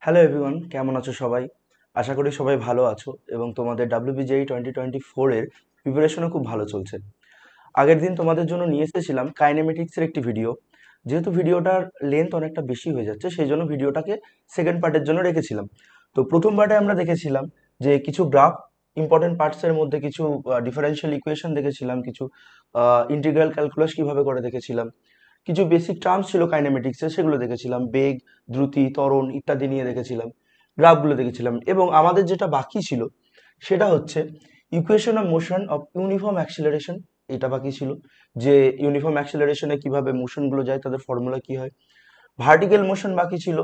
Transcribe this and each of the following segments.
Hello everyone, কেমন আছো সবাই? আশা করি সবাই ভালো আছো এবং তোমাদের WBJEE 2024 এর প্রিপারেশনও খুব ভালো চলছে। আগের দিন তোমাদের জন্য নিয়ে এসেছিলাম কাইনেমেটিক্সের একটি ভিডিও। যেহেতু ভিডিওটার লেন্থ অনেকটা বেশি হয়ে যাচ্ছে, সেই জন্য ভিডিওটাকে সেকেন্ড পার্টের জন্য রেখেছিলাম। তো প্রথম পার্টে আমরা দেখেছিলাম যে কিছু গ্রাফ, ইম্পর্টেন্ট পার্টসের মধ্যে কিছু ডিফারেনশিয়াল ইকুয়েশন দেখেছিলাম, কিছু ইন্টিগ্রাল ক্যালকুলাস কিভাবে করে দেখেছিলাম, কিছু বেসিক টার্মস ছিল কাইনেমেটিক্সের, সেগুলো দেখেছিলাম, বেগ, দ্রুতি, ত্বরণ ইত্যাদি নিয়ে দেখেছিলাম, গ্রাফগুলো দেখেছিলাম। এবং আমাদের যেটা বাকি ছিল সেটা হচ্ছে equation of motion of uniform acceleration. এটা বাকি ছিল, যে ইউনিফর্ম অ্যাক্সিলারেশনে কিভাবে মোশনগুলো যায়, তাদের ফর্মুলা কি হয়। ভার্টিক্যাল মোশন বাকি ছিল,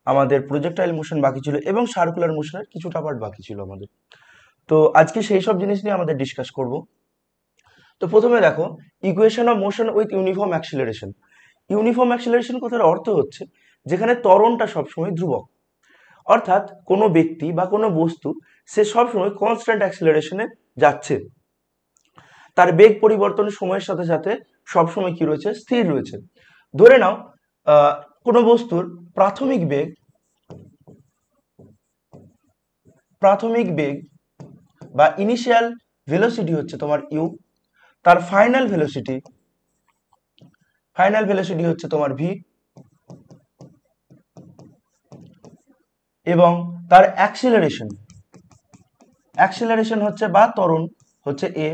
আমাদের প্রজেক্টাইল মোশন বাকি ছিল, এবং সার্কুলার মোশনের কিছুটা পার্ট বাকি ছিল আমাদের। তো আজকে সেই সব জিনিস নিয়ে আমাদের ডিসকাস করব। তো প্রথমে দেখো, equation of motion with uniform acceleration. Uniform acceleration কথার অর্থ হচ্ছে যেখানে ত্বরণটা সবসময় ধ্রুবক, অর্থাৎ কোনো ব্যক্তি বা কোনো বস্তু সে সবসময় কনস্ট্যান্ট অ্যাক্সিলারেশনে যাচ্ছে, তার বেগ পরিবর্তন সময়ের সাথে সাথে সবসময় কি রয়েছে, স্থির রয়েছে। ধরে নাও আহ, কোনো বস্তুর প্রাথমিক বেগ বা ইনিশিয়াল ভেলোসিটি হচ্ছে তোমার ইউ, তার ফাইনাল ভেলোসিটি হচ্ছে তোমার ভি, এবং তার অ্যাক্সিলারেশন হচ্ছে বা ত্বরণ হচ্ছে এ।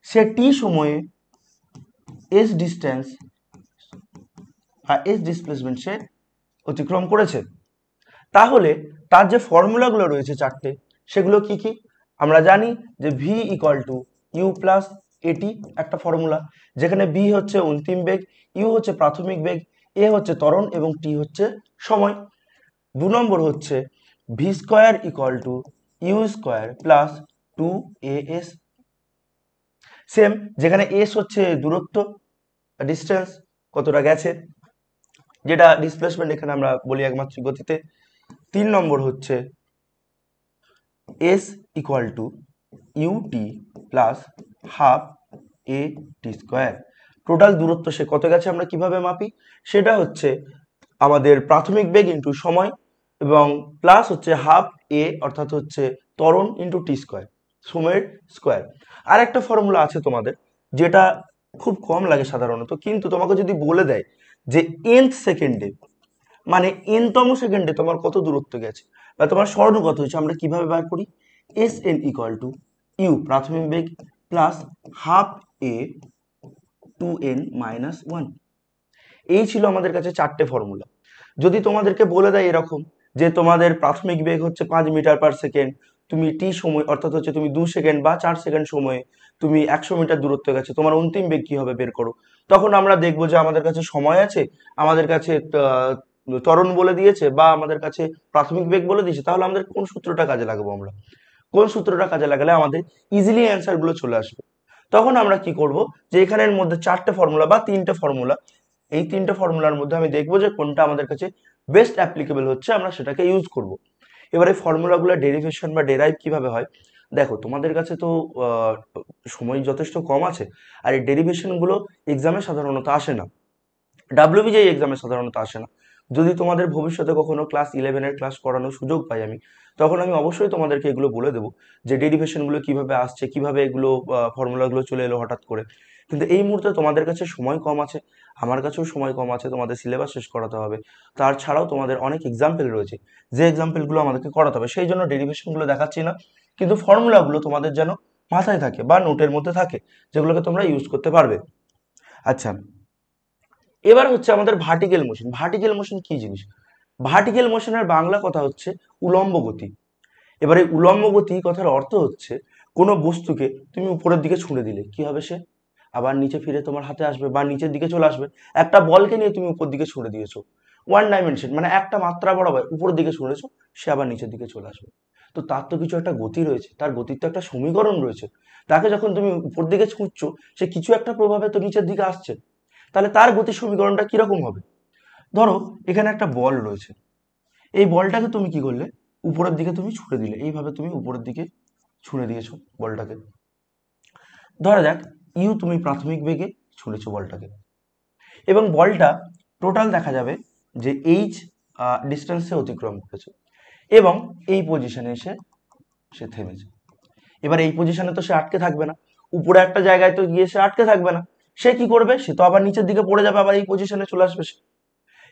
সে টি সময়ে এস ডিস্টেন্স বা এস ডিসপ্লেসমেন্ট সে অতিক্রম করেছে। তাহলে তার যে ফর্মুলাগুলো রয়েছে চারটে, সেগুলো কি কি? আমরা জানি যে V equal to U plus A T একটা ফর্মুলা, যেখানে বি হচ্ছে অন্তিম বেগ, ইউ হচ্ছে প্রাথমিক বেগ, এ হচ্ছে ত্বরণ এবং টি হচ্ছে সময়। 2 নম্বর হচ্ছে V square equal to U square plus 2as। Same, যেখানে এস হচ্ছে দূরত্ব, ডিস্টেন্স, কতটা গেছে, যেটা ডিসপ্লেসমেন্ট এখানে আমরা বলি একমাত্রিক গতিতে। 3 নম্বর হচ্ছে S equal to U T plus half A T square. Total দূরত্ব সে কত গেছে আমরা কিভাবে মাপি, সেটা হচ্ছে আমাদের প্রাথমিক বেগ ইন্টু সময়, এবং প্লাস হচ্ছে হাফ এ অর্থাৎ হচ্ছে ত্বরণ ইন্টু টি স্কোয়ার, সময়ের স্কোয়ার। আর একটা ফর্মুলা আছে তোমাদের, যেটা খুব কম লাগে সাধারণত, কিন্তু তোমাকে যদি বলে দেয় যে nth সেকেন্ডে, মানে nতম সেকেন্ডে তোমার কত দূরত্ব গেছে বা তোমার স্বর্ণ কত হয়েছে, আমরা কিভাবে বার করি? S N equal to U প্রাথমিক বেগ প্লাস হাফ এ 2n-1। এই ছিল আমাদের কাছে চারটে ফর্মুলা। যদি তোমাদেরকে বলে দেয় এরকম যে তোমাদের প্রাথমিক বেগ হচ্ছে 5 মিটার/সেকেন্ড, তুমি টি সময় অর্থাৎ হচ্ছে তুমি 2 সেকেন্ড বা 4 সেকেন্ড সময়ে তুমি 100 মিটার দূরত্ব গেছে, তোমার অন্তিম বেগ কি হবে বের করো। তখন আমরা দেখবো যে আমাদের কাছে সময় আছে, আমাদের কাছে ত্বরণ বলে দিয়েছে, বা আমাদের কাছে প্রাথমিক বেগ বলে দিয়েছে। তাহলে আমাদের কোন সূত্রটা কাজে লাগাবো, আমরা কোন সূত্রটা কাজে লাগালে আমাদের ইজিলি অ্যান্সার গুলো চলে আসবে। তখন আমরা কি করব, যে এখানের মধ্যে চারটে ফর্মুলা বা তিনটে ফর্মুলা, এই তিনটে ফর্মুলার মধ্যে আমি দেখবো যে কোনটা আমাদের কাছে বেস্ট অ্যাপ্লিকেবল হচ্ছে, আমরা সেটাকে ইউজ করব। এবারে ফর্মুলাগুলো ডেরিভেশন বা ডেরাইভ কিভাবে হয়, দেখো তোমাদের কাছে তো সময় যথেষ্ট কম আছে, আর এই ডেরিভেশনগুলো এক্সামে সাধারণত আসে না, WBJEE এক্সামে সাধারণত আসে না। যদি তোমাদের ভবিষ্যতে কখনো ক্লাস 11-এর ক্লাস করানোর সুযোগ পাই আমি, তখন আমি অবশ্যই তোমাদেরকে এগুলো বলে দেবো যে ডেরিভেশনগুলো কিভাবে আসছে, কিভাবে এগুলো ফর্মুলাগুলো চলে এলো হঠাৎ করে। কিন্তু এই মুহূর্তে তোমাদের কাছে সময় কম আছে, আমার কাছেও সময় কম আছে, তোমাদের সিলেবাস শেষ করাতে হবে, তার ছাড়াও তোমাদের অনেক এক্সাম্পল রয়েছে, যে এক্সাম্পলগুলো আমাদেরকে করাতে হবে, সেই জন্য ডেরিভেশনগুলো দেখাচ্ছি না। কিন্তু ফর্মুলাগুলো তোমাদের যেন মাথায় থাকে বা নোটের মধ্যে থাকে, যেগুলোকে তোমরা ইউজ করতে পারবে। আচ্ছা, এবার হচ্ছে আমাদের ভার্টিক্যাল মোশন কি জিনিস? ভার্টিক্যাল মোশনের বাংলা কথা হচ্ছে উলম্ব গতি। এবারে উলম্ব গতি কথার অর্থ হচ্ছে কোনো বস্তুকে তুমি উপরের দিকে ছুঁড়ে দিলে কি হবে, সে আবার নিচে ফিরে তোমার হাতে আসবে বা নিচের দিকে চলে আসবে। একটা বলকে নিয়ে তুমি উপর দিকে ছুঁড়ে দিয়েছো, ওয়ান ডাইমেনশন, মানে একটা মাত্রা বরাবর উপরের দিকে ছুঁড়েছো, সে আবার নিচের দিকে চলে আসবে। তো তার তো কিছু একটা গতি রয়েছে, তার গতির তো একটা সমীকরণ রয়েছে। তাকে যখন তুমি উপর দিকে ছুঁড়ছো, সে কিছু একটা প্রভাবে তো নিচের দিকে আসছে। তাহলে তার গতির সমীকরণটা কিরকম হবে? ধরো এখানে একটা বল রয়েছে, এই বলটাকে তুমি কি করলে, উপরের দিকে তুমি ছুঁড়ে দিলে, এইভাবে তুমি উপরের দিকে ছুঁড়ে দিয়েছো বলটাকে। ধরা যাক ইউ তুমি প্রাথমিক বেগে ছুঁড়েছো বলটাকে, এবং বলটা টোটাল দেখা যাবে যে এইচ ডিস্টেন্স সে অতিক্রম করেছে এবং এই পজিশনে এসে সে থেমেছে। এবার এই পজিশনে তো সে আটকে থাকবে না, উপরে একটা জায়গায় তো গিয়ে সে আটকে থাকবে না, সে কি করবে, সে তো আবার নিচের দিকে পড়ে যাবে, আবার এই পজিশনে চলে আসবে সে।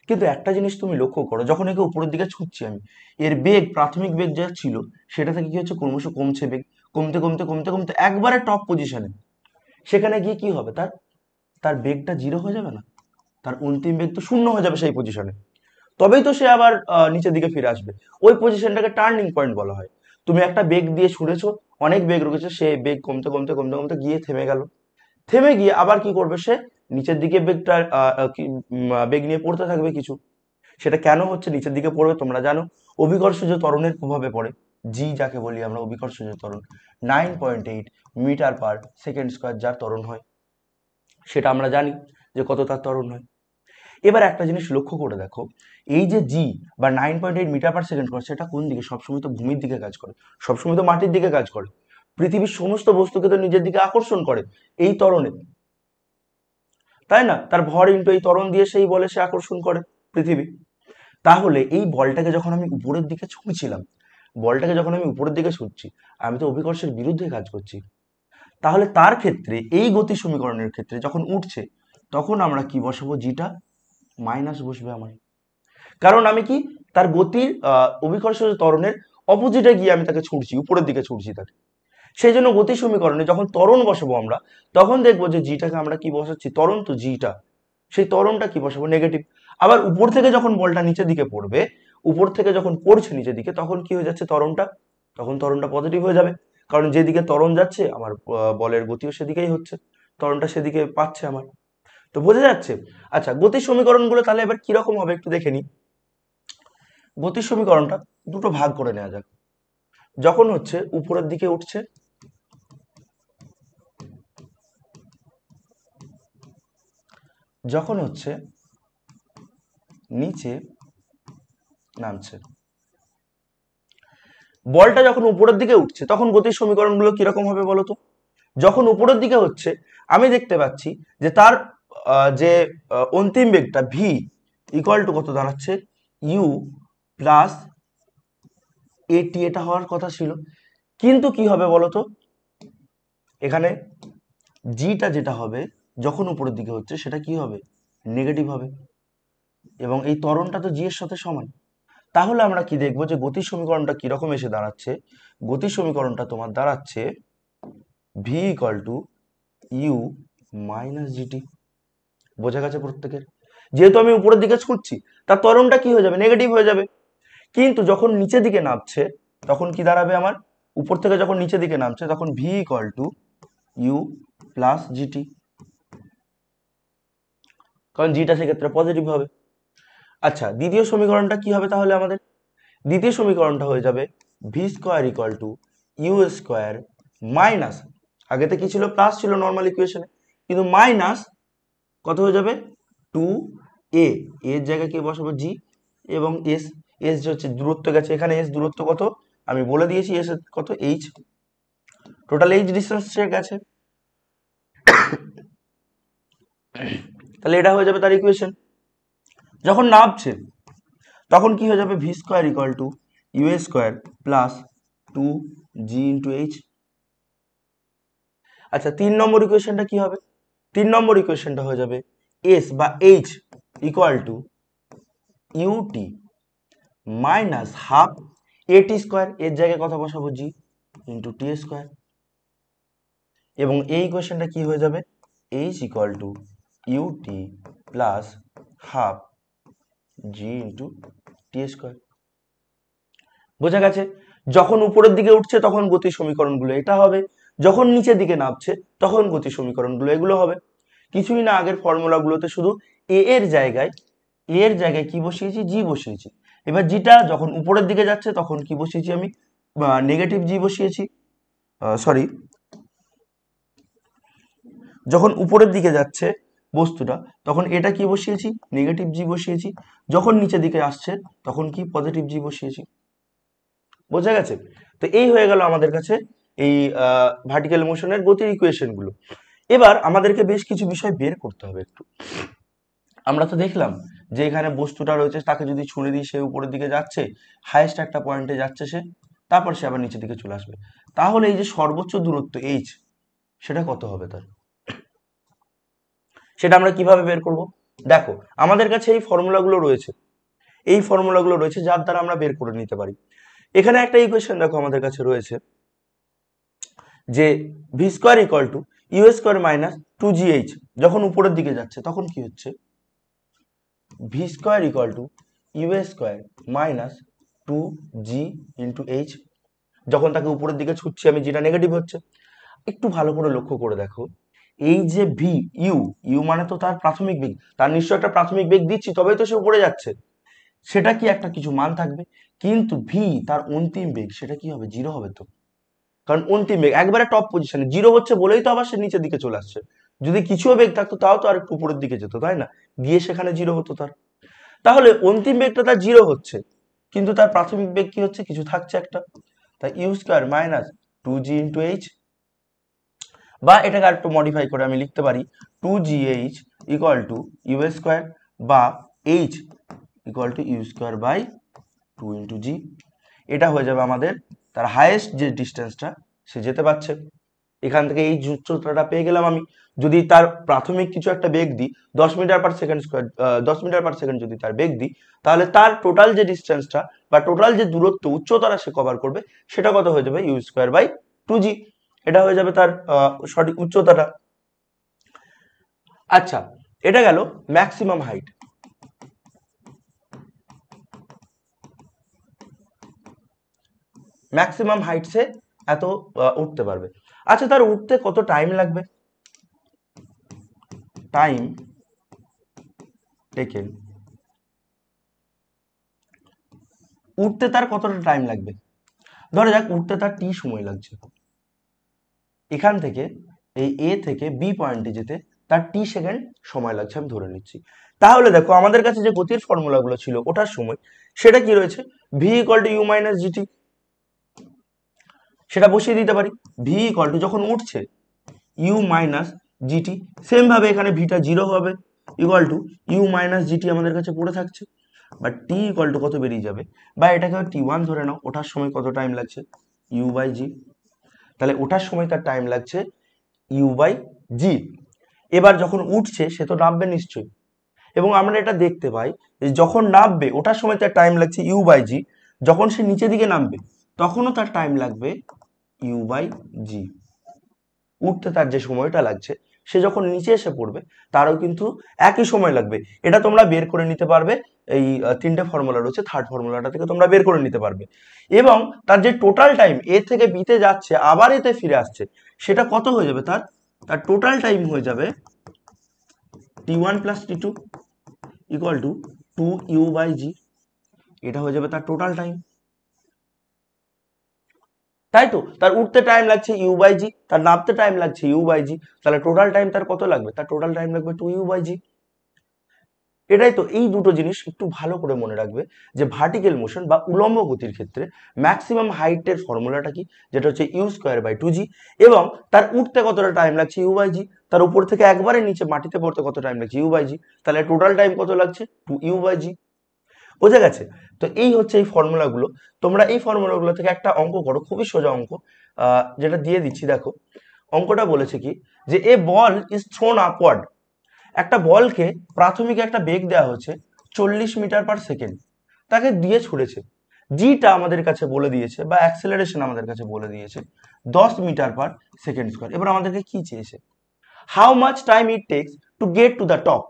কিন্তু একটা জিনিস তুমি লক্ষ্য করো, যখন একে উপরের দিকে ছুটছি আমি, এর বেগ, প্রাথমিক বেগ যা ছিল সেটা থেকে কি হচ্ছে, ক্রমশ কমছে বেগ, কমতে কমতে কমতে কমতে একবারে টপ পজিশনে, সেখানে গিয়ে কি হবে, তার তার বেগটা জিরো হয়ে যাবে না, তার অন্তিম বেগ তো শূন্য হয়ে যাবে সেই পজিশনে, তবেই তো সে আবার নিচের দিকে ফিরে আসবে। ওই পজিশনটাকে টার্নিং পয়েন্ট বলা হয়। তুমি একটা বেগ দিয়ে ছুড়েছো, অনেক বেগ রয়েছে, সে বেগ কমতে কমতে কমতে কমতে গিয়ে থেমে গেল, থেমে গিয়ে আবার কি করবে, সে নিচের দিকে বেগটা বেগ নিয়ে পড়তে থাকবে কিছু। সেটা কেন হচ্ছে নিচের দিকে পড়বে তোমরা জানো, অভিকর্ষজ ত্বরণের প্রভাবে পড়ে, জি যাকে বলি আমরা অভিকর্ষজ ত্বরণ, 9.8 মিটার পার সেকেন্ড স্কোয়ার যার ত্বরণ হয়, সেটা আমরা জানি যে কত তার ত্বরণ হয়। এবার একটা জিনিস লক্ষ্য করে দেখো, এই যে জি বা 9.8 মিটার পার সেকেন্ড করে, সেটা কোন দিকে, সবসময় তো ভূমির দিকে কাজ করে, সবসময় তো মাটির দিকে কাজ করে, পৃথিবীর সমস্ত বস্তুকে তো নিজের দিকে আকর্ষণ করে এই ত্বরণে, তাই না, তার ভর ইন্টু এই ত্বরণ দিয়ে সেই বলে সে আকর্ষণ করে পৃথিবী। তাহলে এই বলটাকে যখন আমি উপরের দিকে ছুঁড়ছিলাম, বলটাকে যখন আমি উপরের দিকে ছুটছি, আমি তো অভিকর্ষের বিরুদ্ধে কাজ করছি। তাহলে তার ক্ষেত্রে এই গতি সমীকরণের ক্ষেত্রে যখন উঠছে, তখন আমরা কি বসাবো, জিটা মাইনাস বসবে আমার, কারণ আমি কি, তার গতির অভিকর্ষজ ত্বরণের অপোজিটে গিয়ে আমি তাকে ছুটছি, উপরের দিকে ছুটছি তাকে। সেই জন্য গতি সমীকরণে যখন ত্বরণ বসাবো আমরা, তখন দেখবো যে জিটাকে আমরা কি বসাচ্ছি, ত্বরণ তো জিটা, সেই ত্বরণটা কি বসাবো, নেগেটিভ। আবার উপর থেকে যখন বলটা নিচের দিকে পড়বে, উপর থেকে যখন পড়ছে নিচের দিকে, তখন কি হয়ে যাচ্ছে ত্বরণটা, তখন ত্বরণটা পজিটিভ হয়ে যাবে, কারণ যেদিকে ত্বরণ যাচ্ছে আমার বলের গতিও সেদিকেই হচ্ছে, ত্বরণটা সেদিকে পাচ্ছে আমার। তো বোঝা যাচ্ছে। আচ্ছা, গতির সমীকরণগুলো তাহলে এবার কিরকম হবে একটু দেখে নিই। গতির সমীকরণটা দুটো ভাগ করে নেওয়া যাক। যখন হচ্ছে উপরের দিকে উঠছে, যখন হচ্ছে নিচে নামছে, বলটা যখন উপরের দিকে উঠছে তখন গতির সমীকরণগুলো কিরকম হবে বলো তো। যখন উপরের দিকে হচ্ছে, আমি দেখতে পাচ্ছি যে তার যে অন্তিম বেগটা ভি ইকুয়াল টু কত দাঁড়াচ্ছে, ইউ প্লাস এটি, এটা হওয়ার কথা ছিল। কিন্তু কি হবে বলতো, এখানে জিটা যেটা হবে যখন উপরের দিকে হচ্ছে, সেটা কি হবে, নেগেটিভ হবে, এবং এই ত্বরণটা তো জি এর সাথে সমান। তাহলে আমরা কি দেখবো, যে গতির সমীকরণটা কিরকম এসে দাঁড়াচ্ছে, গতির সমীকরণটা তোমার দাঁড়াচ্ছে V equal to U minus G T. বোঝা গেছে প্রত্যেকের, যেহেতু আমি উপরের দিকে ছুটছি, তার ত্বরণটা কি হয়ে যাবে, নেগেটিভ হয়ে যাবে। কিন্তু যখন নিচের দিকে নামছে, তখন কি দাঁড়াবে আমার, উপর থেকে যখন নিচের দিকে নামছে, তখন V equal to U plus G T, কারণ জিটা সেক্ষেত্রে পজিটিভ হবে। আচ্ছা, দ্বিতীয় সমীকরণটা কি হবে তাহলে আমাদের, দ্বিতীয় সমীকরণটা হয়ে যাবে V square equal to U square minus, আগেতে কি ছিল, প্লাস ছিল নর্মাল ইকুয়েশনে, কিন্তু মাইনাস কত হয়ে যাবে, টু এ, এর জায়গায় কি বসাবো জি, এবং এস, এস যে হচ্ছে দূরত্ব গেছে, এখানে এস দূরত্ব কত আমি বলে দিয়েছি, এস কত এইচ, টোটাল এইচ ডিস্টেন্স গেছে। তাহলে এটা হয়ে যাবে তার ইকুয়েশন। যখন নামছে তখন কি হয়ে যাবে, V square equal to U square plus two G into H. আচ্ছা, 3 নম্বর ইকুয়েশনটা কি হবে, 3 নম্বর ইকুয়েশনটা হয়ে যাবে এস বা H equal to U T minus half A T square, এর জায়গায় কথা বসাবো জি ইন্টু টি স্কোয়ার, এবং এই ইকুয়েশনটা কি হয়ে যাবে, H equal to U T plus half G into T square. বোঝা গেছে, যখন উপরের দিকে উঠছে তখন গতির সমীকরণগুলো এটা হবে, যখন নিচের দিকে নামছে তখন গতির সমীকরণগুলো এগুলো হবে। কিছুই না, আগের ফর্মুলাগুলোতে শুধু এ এর জায়গায় কি বসিয়েছি, জি বসিয়েছি। এবার জিটা যখন উপরের দিকে যাচ্ছে তখন কি বসিয়েছি আমি, নেগেটিভ জি বসিয়েছি, সরি, যখন উপরের দিকে যাচ্ছে বস্তুটা তখন এটা কি বসিয়েছি, নেগেটিভ জি বসিয়েছি, যখন নিচের দিকে আসছে তখন কি পজিটিভ জি বসিয়েছি। বোঝা গেছে। তো এই হয়ে গেল আমাদের কাছে এই ভার্টিক্যাল মোশনের গতির ইকুয়েশন গুলো। এবার আমাদেরকে বেশ কিছু বিষয় বের করতে হবে একটু। আমরা তো দেখলাম যে এখানে বস্তুটা রয়েছে, তাকে যদি ছুঁড়ে দিই সে উপরের দিকে যাচ্ছে, হাইয়েস্ট একটা পয়েন্টে যাচ্ছে সে, তারপর সে আবার নিচের দিকে চলে আসবে। তাহলে এই যে সর্বোচ্চ দূরত্ব এইচ, সেটা কত হবে তার, সেটা আমরা কিভাবে বের করব? দেখো আমাদের কাছে এই ফর্মুলাগুলো রয়েছে, এই ফর্মুলাগুলো রয়েছে যার দ্বারা আমরা বের করে নিতে পারি। এখানে একটা ইকুয়েশন দেখো আমাদের কাছে রয়েছে যে V square equal to U square minus 2gh, যখন উপরের দিকে যাচ্ছে তখন কি হচ্ছে, V square equal to U square minus 2g into H, যখন তাকে উপরের দিকে ছুটছি আমি, যেটা নেগেটিভ হচ্ছে। একটু ভালো করে লক্ষ্য করে দেখো, এই যে ভি, ইউ, ইউ মানে তো তার প্রাথমিক বেগ, তার নিশ্চয় একটা প্রাথমিক বেগ দিচ্ছি তবেই তো সে উপরে যাচ্ছে, সেটা কি একটা কিছু মান থাকবে। কিন্তু ভি তার অন্তিম বেগ, সেটা কি হবে, জিরো হবে তো, কারণ অন্তিম বেগ একবারে টপ পজিশনে জিরো হচ্ছে বলেই তো আবার সে নিচের দিকে চলে আসছে। যদি কিছুও বেগ থাকতো তাও তো আর একটু উপরের দিকে যেত, তাই না, গিয়ে সেখানে জিরো হতো তার। তাহলে অন্তিম বেগটা তার জিরো হচ্ছে, কিন্তু তার প্রাথমিক বেগ কি হচ্ছে, কিছু থাকছে একটা, তাই U square minus 2g into H, বা এটাকে আরেকটু মডিফাই করে আমি লিখতে পারি 2gh equal to U square, বা H equal to U square by 2 into G. এটা হয়ে যাবে আমাদের তার হাইয়েস্ট যে ডিস্টেন্সটা সে যেতে পারছে। এখান থেকে এই উচ্চতাটা পেয়ে গেলাম আমি। যদি তার প্রাথমিক কিছু একটা বেগ দিই 10 metre per second square, 10 metre per second যদি তার বেগ দিই, তাহলে তার টোটাল যে ডিস্টেন্সটা বা টোটাল যে দূরত্ব উচ্চতাটা সে কভার করবে, সেটা কত হয়ে যাবে, ইউ স্কোয়ার বাই 2g। এটা হয়ে যাবে তার সঠিক উচ্চতাটা। আচ্ছা, এটা গেল ম্যাক্সিমাম হাইট। ম্যাক্সিমাম হাইট সে এত উঠতে পারবে। আচ্ছা, তার উঠতে কত টাইম লাগবে, টাইম টেকেন, উঠতে তার কতটা টাইম লাগবে, ধরা যাক উঠতে তার টি সময় লাগছে, এখান থেকে এই এ থেকে বি পয়েন্টে যেতে তার টি সেকেন্ড সময় লাগছে আমি ধরে নিচ্ছি। তাহলে দেখো আমাদের কাছে যে গতির ফর্মুলাগুলো ছিল ওটার সময়, সেটা কি রয়েছে, V equal to U minus G T, সেটা বসিয়ে দিতে পারি। ভি ইকুয়াল টু যখন উঠছে ইউ মাইনাস জিটি, সেম ভাবে এখানে ভিটা জিরো হবে, equal to U minus G T আমাদের কাছে পড়ে থাকছে, বা টি ইকুয়াল টু কত বেরিয়ে যাবে, বা এটাকে টি ওয়ান ধরে নাও, ওঠার সময় কত টাইম লাগছে, ইউ বাই জি। তাহলে ওঠার সময় তার টাইম লাগছে ইউ বাই জি। এবার যখন উঠছে সে তো নামবে নিশ্চয়ই, এবং আমরা এটা দেখতে পাই যে যখন নামবে ওঠার সময় তার টাইম লাগছে ইউ বাই জি, যখন সে নিচে দিকে নামবে তখনও তার টাইম লাগবে ইউ বাই জি। উঠতে তার যে সময়টা লাগছে, সে যখন নিচে এসে পড়বে তারও কিন্তু একই সময় লাগবে। এটা তোমরা বের করে নিতে পারবে, এই তিনটে ফর্মুলা রয়েছে, থার্ড ফর্মুলাটা থেকে তোমরা বের করে নিতে পারবে। এবং তার যে টোটাল টাইম এ থেকে বিতে যাচ্ছে আবার এতে ফিরে আসছে, সেটা কত হয়ে যাবে, তার তার টোটাল টাইম হয়ে যাবে T one plus T two equal to 2u/g। এটা হয়ে যাবে তার টোটাল টাইম, তাই তো, তার উঠতে টাইম লাগছে ইউ বাই জি, তার নামতে টাইম লাগছে ইউ বাই জি, তাহলে টোটাল টাইম তার কত লাগবে, তার টোটাল টাইম লাগবে 2u/g। এটাই তো, এই দুটো জিনিস একটু ভালো করে মনে রাখবে যে ভার্টিক্যাল মোশন বা উলম্ব গতির ক্ষেত্রে ম্যাক্সিমাম হাইটের ফর্মুলাটা কি, যেটা হচ্ছে ইউ স্কোয়ার বাই 2g, এবং তার উঠতে কতটা টাইম লাগছে ইউ বাই জি, তার উপর থেকে একবারে নিচে মাটিতে পড়তে কত টাইম লাগছে ইউ বাই জি, তাহলে টোটাল টাইম কত লাগছে 2u/g। বোঝা গেছে? তো এই হচ্ছে এই ফর্মুলাগুলো। তোমরা এই ফর্মুলাগুলো থেকে একটা অঙ্ক করো, খুবই সোজা অঙ্ক, যেটা দিয়ে দিচ্ছি দেখো। অঙ্কটা বলেছে কি, যে এ বল ইজ থ্রোন আপওয়ার্ড, একটা বলকে প্রাথমিক একটা বেগ দেওয়া হচ্ছে 40 মিটার পার সেকেন্ড, তাকে দিয়ে ছুড়েছে, জিটা আমাদের কাছে বলে দিয়েছে বা অ্যাক্সেলারেশন আমাদের কাছে বলে দিয়েছে 10 মিটার পার সেকেন্ড স্কোয়ার। এবার আমাদেরকে কি চেয়েছে, how much time it takes to get to the top,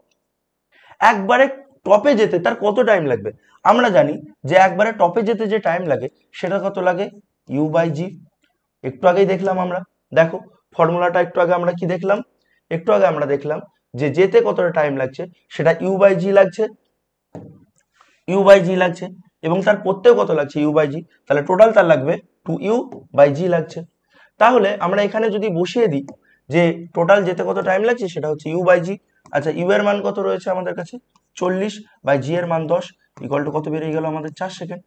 একবারে টপে যেতে তার কত টাইম লাগবে। আমরা জানি যে একবারে টপে যেতে যে টাইম লাগে সেটা কত লাগে, ইউ বাই জি। একটু আগেই দেখলাম আমরা, দেখো ফর্মুলাটা একটু আগে আমরা কি দেখলাম, একটু আগে আমরা দেখলাম যে যেতে কতটা টাইম লাগছে সেটা ইউ বাই জি লাগছে, ইউ বাই জি লাগছে, এবং তার পড়তেও কত লাগছে ইউ বাই জি, তাহলে টোটাল তার লাগবে 2u/g লাগছে। তাহলে আমরা এখানে যদি বসিয়ে দিই যে টোটাল যেতে কত টাইম লাগছে সেটা হচ্ছে ইউ বাই জি। আচ্ছা, ইউ এর মান কত রয়েছে আমাদের কাছে 40, বাই জি এর মান 10, ইকুয়াল টু কত বেরিয়ে গেল আমাদের 4 সেকেন্ড।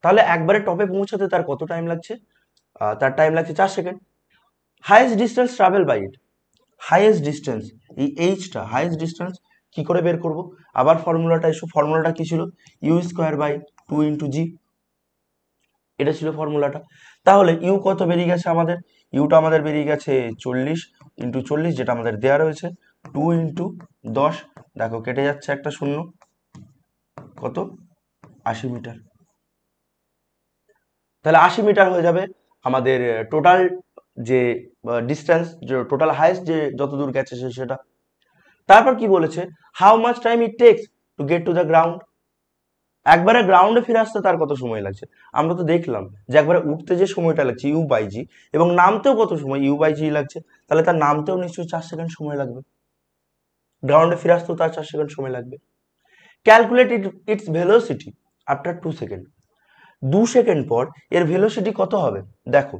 তাহলে একবারে টপে পৌঁছাতে তার কত টাইম লাগছে, তার টাইম লাগছে 4 second. Highest distance travel by it, highest distance, এই এইচটা হাইয়েস্ট ডিস্টেন্স কি করে বের করব? আবার ফর্মুলাটা এসো, ফর্মুলাটা কি ছিল? You square by 2 into G, এটা ছিল ফর্মুলাটা। তাহলে ইউ কত বেরিয়ে গেছে আমাদের? ইউটা আমাদের বেরিয়ে গেছে 40 ইন্টু 40, যেটা আমাদের দেওয়া রয়েছে 2 ইন্টু 10, দেখো কেটে যাচ্ছে একটা শূন্য, কত? 80 মিটার। তাহলে 80 মিটার হয়ে যাবে আমাদের টোটাল যে ডিস্টেন্স, যে টোটাল হাইস্ট যে যত দূর গেছে সেটা। তারপর কি বলেছে? How much time it takes to get to the ground. একবারে গ্রাউন্ডে ফিরে আসতে তার কত সময় লাগছে? আমরা তো দেখলাম যে একবারে উঠতে যে সময়টা লাগছে ইউ বাই জি, এবং নামতেও কত সময় ইউ বাই জি লাগছে, তাহলে তার নামতেও নিশ্চয়ই 4 সেকেন্ড সময় লাগবে, গ্রাউন্ডে ফিরে আসতেও তার 4 সেকেন্ড সময় লাগবে। Calculate it's velocity after 2 second. 2 second পর এর ভেলোসিটি কত হবে? দেখো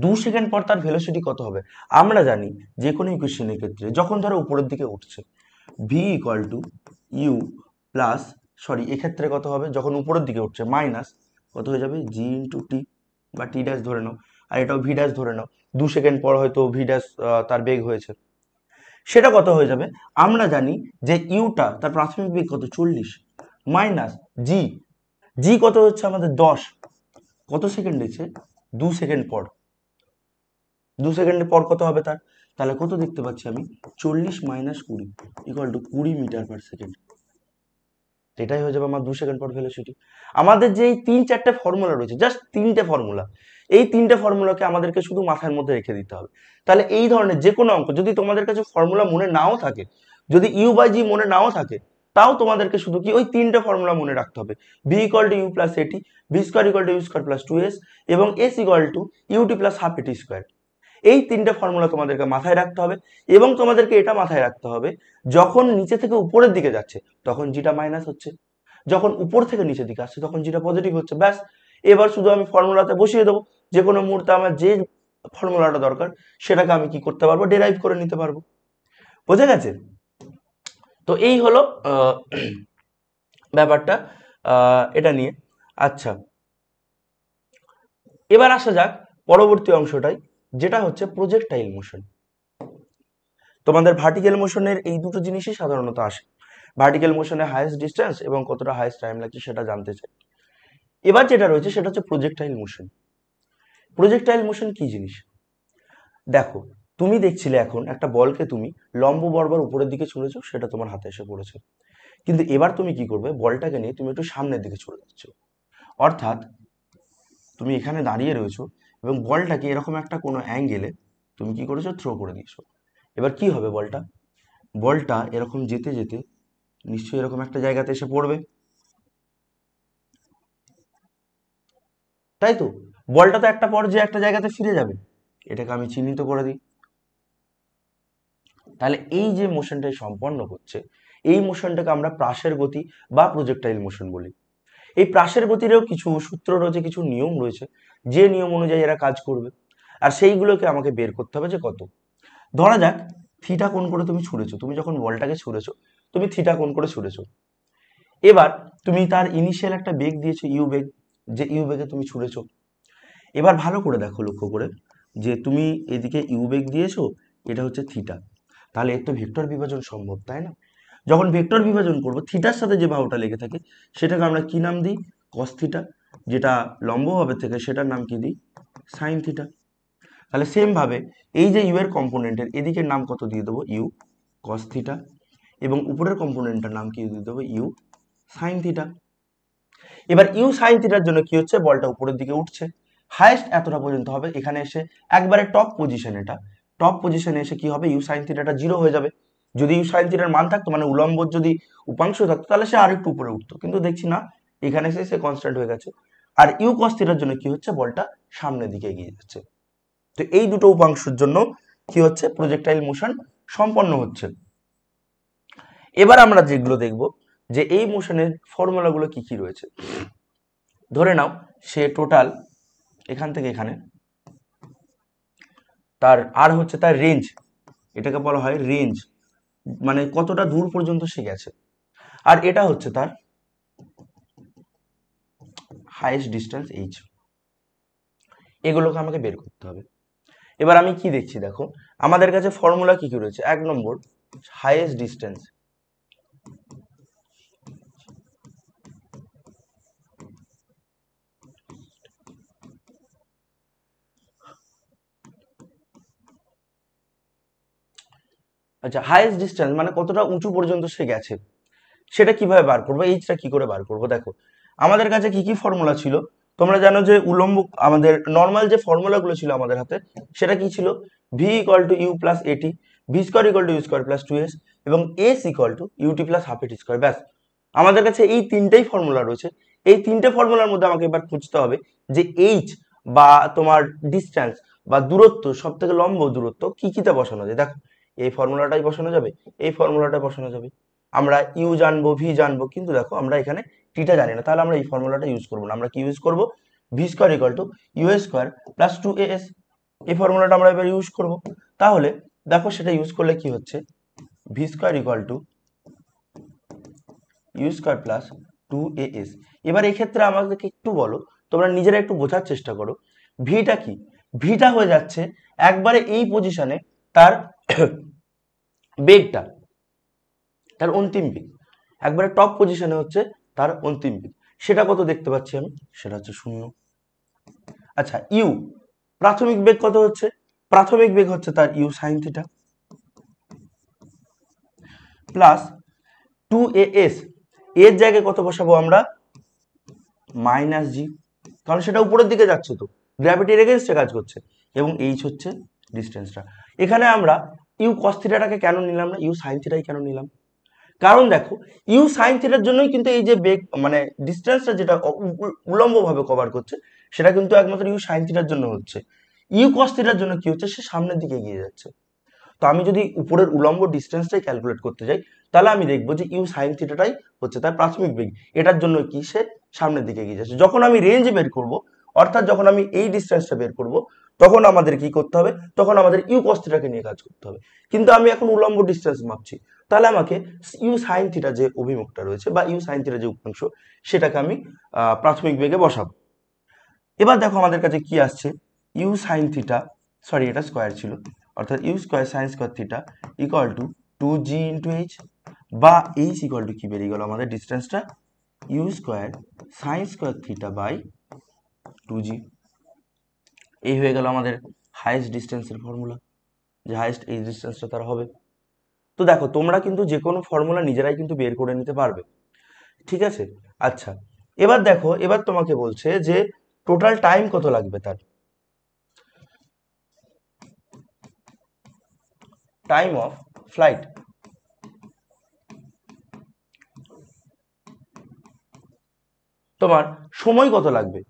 2 সেকেন্ড পর তার ভেলোসিটি কত হবে? আমরা জানি যে কোনো ইকুয়েশনের ক্ষেত্রে যখন ধরো উপরের দিকে উঠছে, V equal to U plus, sorry এক্ষেত্রে কত হবে যখন উপরের দিকে উঠছে, মাইনাস কত হয়ে যাবে, জি ইন্টু টি, বা টি ড্যাশ ধরে নাও, আর এটাও ভি ড্যাশ ধরে নাও। 2 সেকেন্ড পর হয়তো ভি ড্যাশ তার বেগ হয়েছে, সেটা কত হয়ে যাবে? আমরা জানি যে ইউটা তার প্রাথমিক বেগ কত, 40, মাইনাস জি, জি কত হচ্ছে আমাদের 10, কত সেকেন্ড হয়েছে? 2 সেকেন্ড পর। 2 সেকেন্ডের পর কত হবে তার? তাহলে কত দেখতে পাচ্ছি আমি, 40 minus 20 equal to 20 metre per second. এটাই হয়ে যাবে আমার 2 সেকেন্ড পর ভেলোসিটি। আমাদের যে এই 3-4টে ফর্মুলা রয়েছে, জাস্ট 3টে ফর্মুলা, এই 3টে ফর্মুলাকে আমাদেরকে শুধু মাথার মধ্যে রেখে দিতে হবে। তাহলে এই ধরনের যে কোনো অঙ্ক যদি তোমাদের কাছে ফর্মুলা মনে নাও থাকে, যদি ইউ বাই জি মনে নাও থাকে, তাও তোমাদেরকে শুধু কি ওই 3টে ফর্মুলা মনে রাখতে হবে। V equal to U plus A T, V square equal to U square plus 2s, এবং S equal to U T plus half A T square. এই 3টে ফর্মুলা তোমাদেরকে মাথায় রাখতে হবে, এবং তোমাদেরকে এটা মাথায় রাখতে হবে যখন নিচে থেকে উপরের দিকে যাচ্ছে তখন জিটা মাইনাস হচ্ছে, যখন উপর থেকে নিচের দিকে আসছে তখন যেটা পজিটিভ হচ্ছে, ব্যাস। এবার শুধু আমি ফর্মুলাতে বসিয়ে দেবো, যে কোনো মুহূর্তে আমার যে ফর্মুলাটা দরকার সেটাকে আমি কি করতে পারবো, ডেরাইভ করে নিতে পারবো। বোঝা গেছে? তো এই হলো ব্যাপারটা এটা নিয়ে। আচ্ছা, এবার আসা যাক পরবর্তী অংশটাই, যেটা হচ্ছে প্রজেক্টাইল মোশন। তোমাদের ভার্টিক্যাল মোশনের এই দুটো জিনিসই সাধারণত আসে, ভার্টিক্যাল মোশনে হাইয়েস্ট ডিস্টেন্স এবং কতটা হাইয়েস্ট টাইম লাগছে সেটা জানতে চাই। এবার যেটা রয়েছে সেটা হচ্ছে প্রজেক্টাইল মোশন। প্রজেক্টাইল মোশন কি জিনিস? দেখো, তুমি দেখছিলে এখন একটা বলকে তুমি লম্ব বরাবর উপরের দিকে ছুঁড়েছো, সেটা তোমার হাতে এসে পড়েছে, কিন্তু এবার তুমি কি করবে, বলটাকে নিয়ে তুমি একটু সামনের দিকে ছুড়ে যাচ্ছ, অর্থাৎ তুমি এখানে দাঁড়িয়ে রয়েছো এবং বলটাকে এরকম একটা কোনো অ্যাঙ্গেলে তুমি কি করেছো, থ্রো করে দিয়েছো। এবার কি হবে, বলটা বলটা এরকম যেতে যেতে নিশ্চয়ই এরকম একটা জায়গাতে এসে পড়বে, তাই তো? বলটা তো একটা পর্যায়ে একটা জায়গাতে ফিরে যাবে, এটাকে আমি চিহ্নিত করে দিই। তাহলে এই যে মোশনটা সম্পন্ন হচ্ছে, এই মোশনটাকে আমরা প্রাসের গতি বা প্রজেক্টাইল মোশন বলি। এই প্রাসের গতিরও কিছু সূত্র রয়েছে, কিছু নিয়ম রয়েছে, যে নিয়ম অনুযায়ী এরা কাজ করবে, আর সেইগুলোকে আমাকে বের করতে হবে যে কত। ধরা যাক থিটা কোণ করে তুমি ছুঁড়েছো, তুমি যখন বলটাকে ছুঁড়েছো তুমি থিটা কোণ করে ছুঁড়েছো। এবার তুমি তার ইনিশিয়াল একটা বেগ দিয়েছো ইউ বেগ, যে ইউ বেগে তুমি ছুঁড়েছো। এবার ভালো করে দেখো, লক্ষ্য করে, যে তুমি এদিকে ইউ বেগ দিয়েছো, এটা হচ্ছে থিটা, তাহলে এর তো ভেক্টর বিভাজন সম্ভব, তাই না? যখন ভেক্টর বিভাজন করবো, থিটার সাথে যে বাহুটা লেগে থাকে সেটাকে আমরা কি নাম দিই, কস থিটা, যেটা লম্বভাবে থেকে সেটার নাম কি দিই, সাইন থিটা। তাহলে সেম ভাবে এই যে ইউ এর কম্পোনেন্টের এদিকের নাম কত দিয়ে দেবো, ইউ কস থিটা, এবং উপরের কম্পোনেন্টটার নাম কি দিয়ে দেবো, ইউ সাইন থিটা। এবার ইউ সাইন থিটার জন্য কি হচ্ছে, বলটা উপরের দিকে উঠছে, হাইয়েস্ট এতটা পর্যন্ত হবে, এখানে এসে একবারে টপ পজিশন, এটা টপ পজিশনে এসে কি হবে, ইউ সাইন থিটাটা 0 হয়ে যাবে। যদি ইউ সাইন থিটার মান থাকতো, মানে উলম্ব যদি উপাংশ থাকতো, তাহলে সে আরেকটু উপরে উঠতো, কিন্তু দেখছি না, এখানে এসে সে কনস্ট্যান্ট হয়ে গেছে। আর ইউ কস থিটার জন্য কি হচ্ছে, বলটা সামনের দিকে এগিয়ে যাচ্ছে। তো এই দুটো উপাংশের জন্য কি হচ্ছে, প্রজেক্টাইল মোশন সম্পন্ন হচ্ছে। এবার আমরা যেগুলো দেখব, যে এই মোশনের ফর্মুলাগুলো কি কি রয়েছে। ধরে নাও সে টোটাল এখান থেকে এখানে, তার আর হচ্ছে তার রেঞ্জ, এটাকে বলা হয় রেঞ্জ, মানে কতটা দূর পর্যন্ত সে গেছে, আর এটা হচ্ছে তার হাইয়েস্ট ডিস্টেন্স এইচ। এগুলোকে আমাকে বের করতে হবে। এবার আমি কি দেখছি, দেখো আমাদের কাছে ফর্মুলা কি কি রয়েছে। 1 নম্বর, হাইয়েস্ট ডিস্টেন্স। আচ্ছা, হাইয়েস্ট ডিস্টেন্স মানে কতটা উঁচু পর্যন্ত সে গেছে, সেটা কিভাবে বার করবো, এইচটা কি করে বার করবো? দেখো আমাদের কাছে কি কি ফর্মুলা ছিল, তোমরা জানো যে উলম্ব আমাদের নর্মাল যে ফর্মুলা গুলো ছিল আমাদের হাতে, সেটা কি ছিল? V equal to U plus A T, V square equal to U square plus two S, এবং S equal to U T plus half A T square. ব্যাস, আমাদের কাছে এই তিনটেই ফর্মুলা রয়েছে। এই তিনটে ফর্মুলার মধ্যে আমাকে এবার খুঁজতে হবে যে এইচ বা তোমার ডিস্টেন্স বা দূরত্ব, সব থেকে লম্ব দূরত্ব কি কিতে বসানো যায়। দেখো এই ফর্মুলাটাই বসানো যাবে, এই ফর্মুলাটাই বসানো যাবে। আমরা ইউ জানবো, ভি জানবো, কিন্তু দেখো আমরা এখানে টিটা জানি না, তাহলে আমরা এই ফর্মুলাটা ইউজ করবো না। আমরা কি ইউজ করবো? V square equal to U square plus two A S, এই ফর্মুলাটা আমরা এবার ইউজ করব। তাহলে দেখো সেটা ইউজ করলে কি হচ্ছে, V square equal to U square plus two A S. এবার এক্ষেত্রে আমাদেরকে একটু বলো, তোমরা নিজেরা একটু বোঝার চেষ্টা করো, ভিটা কি? ভিটা হয়ে যাচ্ছে একবারে এই পজিশনে তার বেগটা, তার অন্তিম বেগ, একবারে টপ পজিশনে হচ্ছে তার অন্তিম বেগ। সেটা কত দেখতে পাচ্ছি আমি? সেটা হচ্ছে 0। আচ্ছা, ইউ প্রাথমিক বেগ কত হচ্ছে? প্রাথমিক বেগ হচ্ছে তার U sine theta plus two A S, এর জায়গায় কত বসাবো আমরা? মাইনাস জি, কারণ সেটা উপরের দিকে যাচ্ছে, তো গ্র্যাভিটির এগেইনস্টে কাজ করছে। এবং এইচ হচ্ছে ডিস্টেন্সটা। এখানে আমরা ইউ কস থিটাটাকে কেন নিলাম না, ইউ সাইন থিটাই কেন নিলাম? কারণ দেখো ইউ সাইন থিটার জন্যই কিন্তু এই যে বেগ মানে ডিস্টেন্সটা যেটা উলম্বভাবে কভার করছে, সেটা কিন্তু একমাত্র ইউ সাইন থিটার জন্য হচ্ছে। ইউ কস থিটার জন্য কি হচ্ছে, সে সামনের দিকে এগিয়ে যাচ্ছে। তো আমি যদি উপরের উলম্ব ডিস্টেন্সটাই ক্যালকুলেট করতে যাই, তাহলে আমি দেখবো যে ইউ সাইন থিটাটাই হচ্ছে তার প্রাথমিক বেগ। এটার জন্য কি সে সামনের দিকে এগিয়ে যাচ্ছে। যখন আমি রেঞ্জ বের করব, অর্থাৎ যখন আমি এই ডিস্টেন্সটা বের করব, তখন আমাদের কি করতে হবে? তখন আমাদের ইউ কস থিটাকে নিয়ে কাজ করতে হবে। কিন্তু আমি এখন উলম্ব ডিস্টেন্স মাপছি, তাহলে আমাকে ইউ সাইন থিটা যে অভিমুখটা রয়েছে বা ইউ সাইন থিটা যে উপাংশ, সেটাকে আমি প্রাথমিক বেগে বসাবো। এবার দেখো আমাদের কাছে কি আসছে, ইউ সাইন থিটা, সরি এটা স্কোয়ার ছিল, অর্থাৎ U square sine square theta equal to two G into H, বা এইচ ইকুয়াল টু কি বেরিয়ে গেল আমাদের ডিস্টেন্সটা, U square sine square theta by two G. এই হয়ে গেল আমাদের হাইয়েস্ট ডিস্টেন্সের ফর্মুলা, যে হাইয়েস্ট এই ডিস্টেন্সটা তার হবে। তো দেখো তোমরা কিন্তু যে কোনো ফর্মুলা নিজেরাই কিন্তু বের করে নিতে পারবে, ঠিক আছে? আচ্ছা, এবার দেখো, এবার তোমাকে বলছে যে টোটাল টাইম কত লাগবে তার, টাইম অফ ফ্লাইট। তোমার সময় কত লাগবে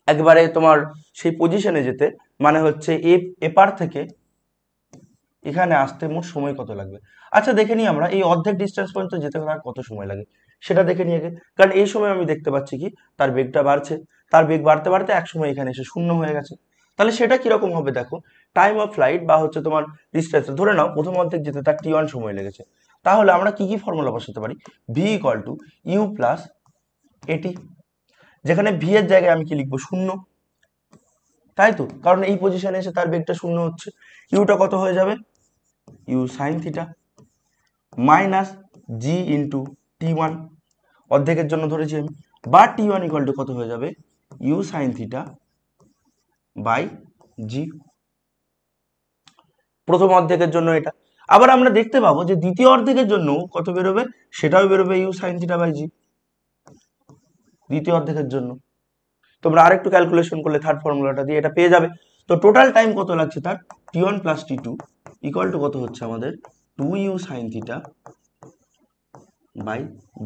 একবারে তোমার সেই পজিশনে যেতে, মানে হচ্ছে এপার থেকে এখানে আসতে মোট সময় কত লাগবে? আচ্ছা দেখে নিই আমরা এই অর্ধেক ডিস্টেন্স পর্যন্ত যেতে আর কত সময় লাগে, সেটা দেখে নিই আগে। কারণ এই সময় আমি দেখতে পাচ্ছি কি তার বেগটা বাড়ছে, তার বেগ বাড়তে বাড়তে এক সময় এখানে এসে শূন্য হয়ে গেছে। তাহলে সেটা কিরকম হবে দেখো, টাইম অফ ফ্লাইট বা হচ্ছে তোমার ডিস্টেন্স, ধরে নাও প্রথম অর্ধেক যেতে তার টি ওয়ান সময় লেগেছে, তাহলে আমরা কি কি ফর্মুলা বসাতে পারি? V equal to U plus A T, যেখানে ভি এর জায়গায় আমি কি লিখবো? 0, তাই তো, কারণ এই পজিশনে এসে তার বেগটা 0 হচ্ছে। ইউটা কত হয়ে যাবে? U sine theta minus G into T one, অর্ধেকের জন্য ধরেছি আমি, বা টি ওয়ান ইকুয়াল টু কত হয়ে যাবে? ইউ সাইন থিটা বাই জি, প্রথম অর্ধেকের জন্য এটা। আবার আমরা দেখতে পাবো যে দ্বিতীয় অর্ধেকের জন্য কত বেরোবে, সেটাও বেরোবে ইউ সাইন থিটা বাই জি, দ্বিতীয় অর্ধেকের জন্য। তোমরা আরেকটু ক্যালকুলেশন করলে থার্ড ফর্মুলাটা দিয়ে এটা পেয়ে যাবে। তো টোটাল টাইম কত লাগছে তার, T one plus T two equal to কত হচ্ছে আমাদের? Two U sine theta by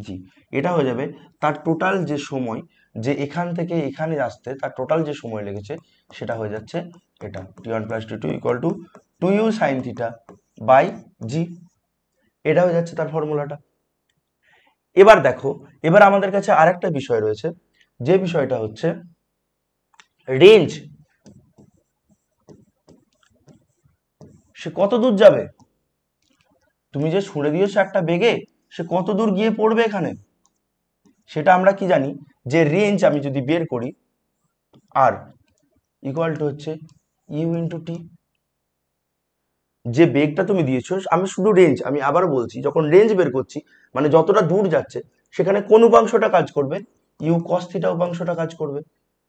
G. এটা হয়ে যাবে তার টোটাল যে সময়, যে এখান থেকে এখানে আসতে তার টোটাল যে সময় লেগেছে, সেটা হয়ে যাচ্ছে এটা, T one plus T two equal to two U sine theta by G. এটা হয়ে যাচ্ছে তার ফর্মুলাটা। এবার দেখো, এবার আমাদের কাছে আরেকটা বিষয় রয়েছে, যে বিষয়টা হচ্ছে রেঞ্জ। সে কত দূর যাবে, তুমি যে ছুড়ে দিয়েছো একটা বেগে, সে কত দূর গিয়ে পড়বে এখানে, সেটা আমরা কি জানি, যে রেঞ্জ আমি যদি বের করি, আর ইকুয়াল টু হচ্ছে ইউ ইন্টু টি। যে বেগটা তুমি দিয়েছো, আমি শুধু রেঞ্জ, আমি আবার বলছি, যখন রেঞ্জ বের করছি মানে যতটা দূর যাচ্ছে, সেখানে কোন উপাংশটা কাজ করবে? ইউ কস থিটা উপাংশটা কাজ করবে,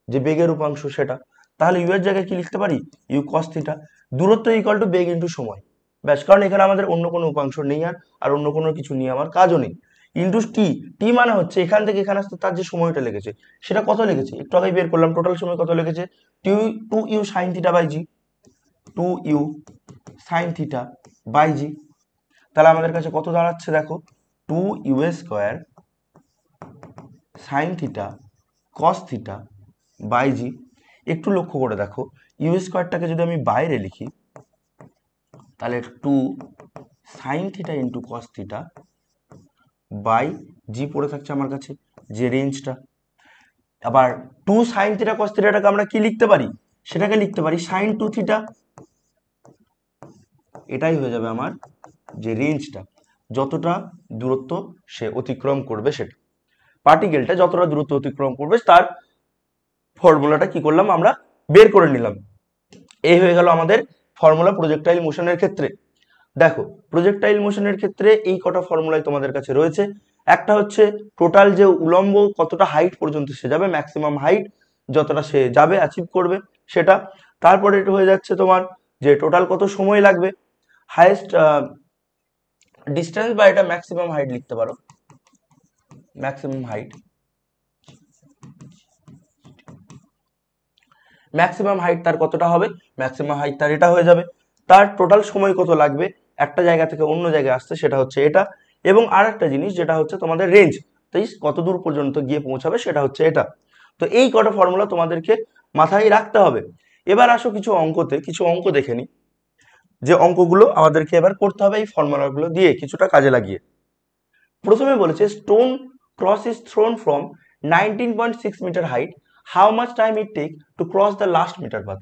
যে বেগের উপাংশ সেটা। তাহলে ইউ এর জায়গায় কি লিখতে পারি? U cos theta. দূরত্ব ইকুয়াল টু বেগ ইন্টু সময়, ব্যাস। কারণ এখানে আমাদের অন্য কোনো উপাংশ নেই, আর অন্য কোনো কিছু নিয়ে আমার কাজও নেই। ইন্টু টি, টি মানে হচ্ছে এখান থেকে এখানে আসতে তার যে সময়টা লেগেছে, সেটা কত লেগেছে একটু আগেই বের করলাম, টোটাল সময় কত লেগেছে? Two U sine theta by G, two U sine theta by G. তাহলে আমাদের কাছে কত দাঁড়াচ্ছে দেখো, two U square sine theta cos theta by G. একটু লক্ষ্য করে দেখো, ইউ স্কোয়ারটাকে যদি আমি বাইরে লিখি, তাহলে two sine theta into cos theta by G পড়ে থাকছে আমার কাছে, যে রেঞ্জটা। আবার টু সাইন থিটা কস থিটাটাকে আমরা কি লিখতে পারি? সেটাকে লিখতে পারি সাইন টু থিটা। এটাই হয়ে যাবে আমার যে রেঞ্জটা, যতটা দূরত্ব সে অতিক্রম করবে, সেটা পার্টিকেলটা যতটা দূরত্ব অতিক্রম করবে তার ফর্মুলাটা কি করলাম আমরা, বের করে নিলাম। এই হয়ে গেল আমাদের ফর্মুলা প্রজেক্টাইল মোশনের ক্ষেত্রে। দেখো, প্রজেক্টাইল মোশনের ক্ষেত্রে এই কটা ফর্মুলাই তোমাদের কাছে রয়েছে। একটা হচ্ছে টোটাল যে উলম্ব কতটা হাইট পর্যন্ত সে যাবে, ম্যাক্সিমাম হাইট যতটা সে যাবে অ্যাচিভ করবে সেটা। তারপরে এটা হয়ে যাচ্ছে তোমার যে টোটাল কত সময় লাগবে, হাইয়েস্ট ডিস্টেন্স, বা এটা ম্যাক্সিমাম হাইট লিখতে পারো, ম্যাক্সিমাম হাইট, ম্যাক্সিমাম হাইট তার কতটা হবে, ম্যাক্সিমাম হাইট তার এটা হয়ে যাবে। তার টোটাল সময় কত লাগবে একটা জায়গা থেকে অন্য জায়গায় আসতে, সেটা হচ্ছে এটা। এবং আর একটা জিনিস যেটা হচ্ছে তোমাদের রেঞ্জ, তাই কত দূর পর্যন্ত গিয়ে পৌঁছাবে সেটা হচ্ছে এটা। তো এই কটা ফর্মুলা তোমাদেরকে মাথায় রাখতে হবে। এবার আসো কিছু অঙ্কতে, কিছু অঙ্ক দেখে নি, যে অঙ্কগুলো আমাদেরকে এবার করতে হবে এই ফর্মুলাগুলো দিয়ে কিছুটা কাজে লাগিয়ে। প্রথমে বলেছে stone cross is thrown from 19.6 metre height, how much time it take to cross the last metre path.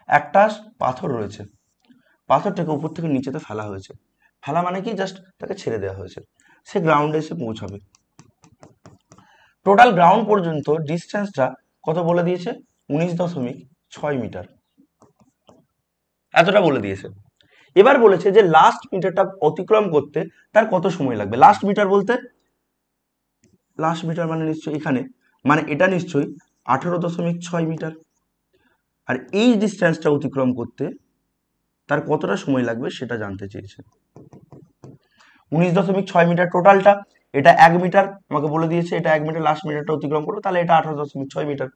একটা পাথর রয়েছে, পাথরটাকে উপর থেকে নিচেতে ফেলা হয়েছে, ফেলা মানে কি, জাস্ট তাকে ছেড়ে দেওয়া হয়েছে, সে গ্রাউন্ডে এসে পৌঁছাবে। টোটাল গ্রাউন্ড পর্যন্ত ডিস্টেন্সটা কত বলে দিয়েছে? 19.6 মিটার, এতটা বলে দিয়েছে। এবার বলেছে যে লাস্ট মিটারটা অতিক্রম করতে তার কত সময় লাগবে। লাস্ট মিটার বলতে, লাস্ট মিটার মানে নিশ্চয়ই এখানে, মানে এটা নিশ্চয়ই 18.6 মিটার। আর এই ডিস্টেন্সটা অতিক্রম করতে তার কতটা সময় লাগবে সেটা জানতে চেয়েছে। 19.6 মিটার টোটালটা, এটা 1 মিটার আমাকে বলে দিয়েছে, এটা 1 মিটার লাস্ট মিটারটা অতিক্রম করবে, তাহলে এটা 18.6 মিটার।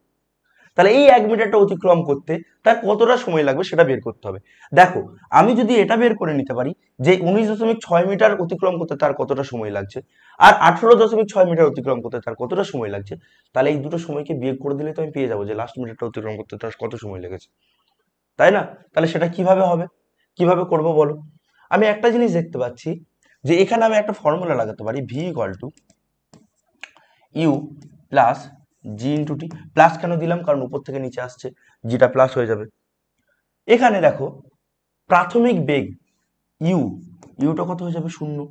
তাহলে এই 1 মিটারটা অতিক্রম করতে তার কতটা সময় লাগবে সেটা বের করতে হবে। দেখো, আমি যদি এটা বের করে নিতে পারি যে 19.6 মিটার অতিক্রম করতে তার কতটা সময় লাগছে, আর 18.6 মিটার অতিক্রম করতে তার কতটা সময় লাগছে, তাহলে এই দুটো সময়কে বিয়োগ করে দিলে তো আমি পেয়ে যাবো যে লাস্ট মিটারটা অতিক্রম করতে তার কত সময় লেগেছে, তাই না? তাহলে সেটা কিভাবে হবে, কিভাবে করব বলো। আমি একটা জিনিস দেখতে পাচ্ছি যে এখানে আমি একটা ফর্মুলা লাগাতে পারি, V equal to U plus G into T. Plus কেন দিলাম? কারণ উপর থেকে নিচে আসছে, জিটা প্লাস হয়ে যাবে। এখানে দেখো, প্রাথমিক বেগ ইউ, ইউটা কত হয়ে যাবে? 0।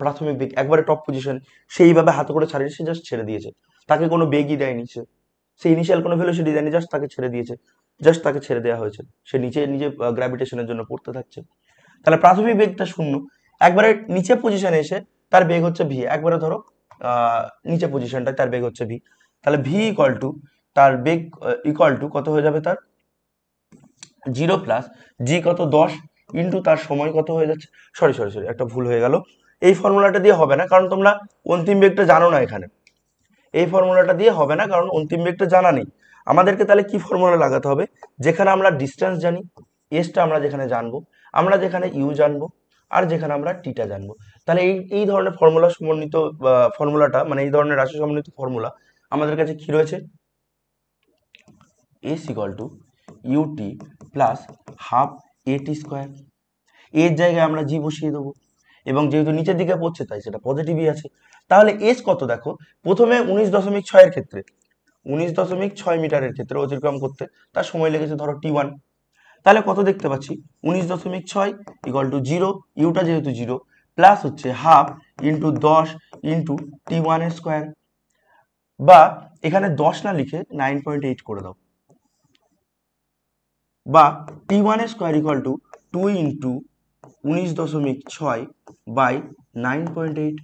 প্রাথমিক বেগ একবারে টপ পজিশন, সেইভাবে হাতে করে ছাড়িয়ে সে জাস্ট ছেড়ে দিয়েছে, তাকে কোনো বেগই দেয়নি, সে ইনিশিয়াল কোনো ভেলোসিটি দেয়নি, জাস্ট তাকে ছেড়ে দিয়েছে, জাস্ট তাকে ছেড়ে দেওয়া হয়েছে, সে নিচে নিজে গ্র্যাভিটেশনের জন্য পড়তে থাকছে। তাহলে প্রাথমিক বেগটা 0, একবারে নিচে পজিশনে এসে তার বেগ হচ্ছে ভি, একবারে ধরো নিচে পজিশনটায় তার বেগ হচ্ছে ভি, তাহলে ভি ইকুয়াল টু তার বেগ ইকুয়াল টু কত হয়ে যাবে, তার 0 প্লাস জি কত 10 ইন্টু তার সময় কত হয়ে যাচ্ছে, সরি সরি সরি একটা ভুল হয়ে গেল, এই ফর্মুলাটা দিয়ে হবে না কারণ তোমরা অন্তিম বেগটা জানো না এখানে, এই ফর্মুলাটা দিয়ে হবে না কারণ অন্তিম বেগটা জানা নেই। আমাদেরকে তাহলে কি ফর্মুলা লাগাতে হবে, যেখানে আমরা ডিস্টেন্স জানি, এসটা আমরা যেখানে জানবো, আমরা যেখানে ইউ জানবো, আর যেখানে আমরা টিটা জানবো। তাহলে এই এই ধরনের ফর্মুলা সমন্বিত ফর্মুলাটা, মানে এই ধরনের রাশি সমন্বিত ফর্মুলা আমাদের কাছে কি রয়েছে, S equal to U T plus half A T square. এর জায়গায় আমরা জি বসিয়ে দেবো, এবং যেহেতু নিচের দিকে পড়ছে তাই সেটা পজিটিভই আছে। তাহলে এস কত দেখো, প্রথমে 19.6 এর ক্ষেত্রে, 19.6 মিটারের ক্ষেত্রে অতিক্রম করতে তার সময় লেগেছে ধরো টি1, তাহলে কত দেখতে পাচ্ছি 19.6 ইকুয়াল টু 0, ইউটা যেহেতু 0 প্লাস হচ্ছে হাফ ইন্টু 10 ইন্টু টি1 এর স্কোয়ার, বা এখানে 10 না লিখে 9.8 করে দাও, বা টি1 এর square equal to 2 into 19.6 by 9.8,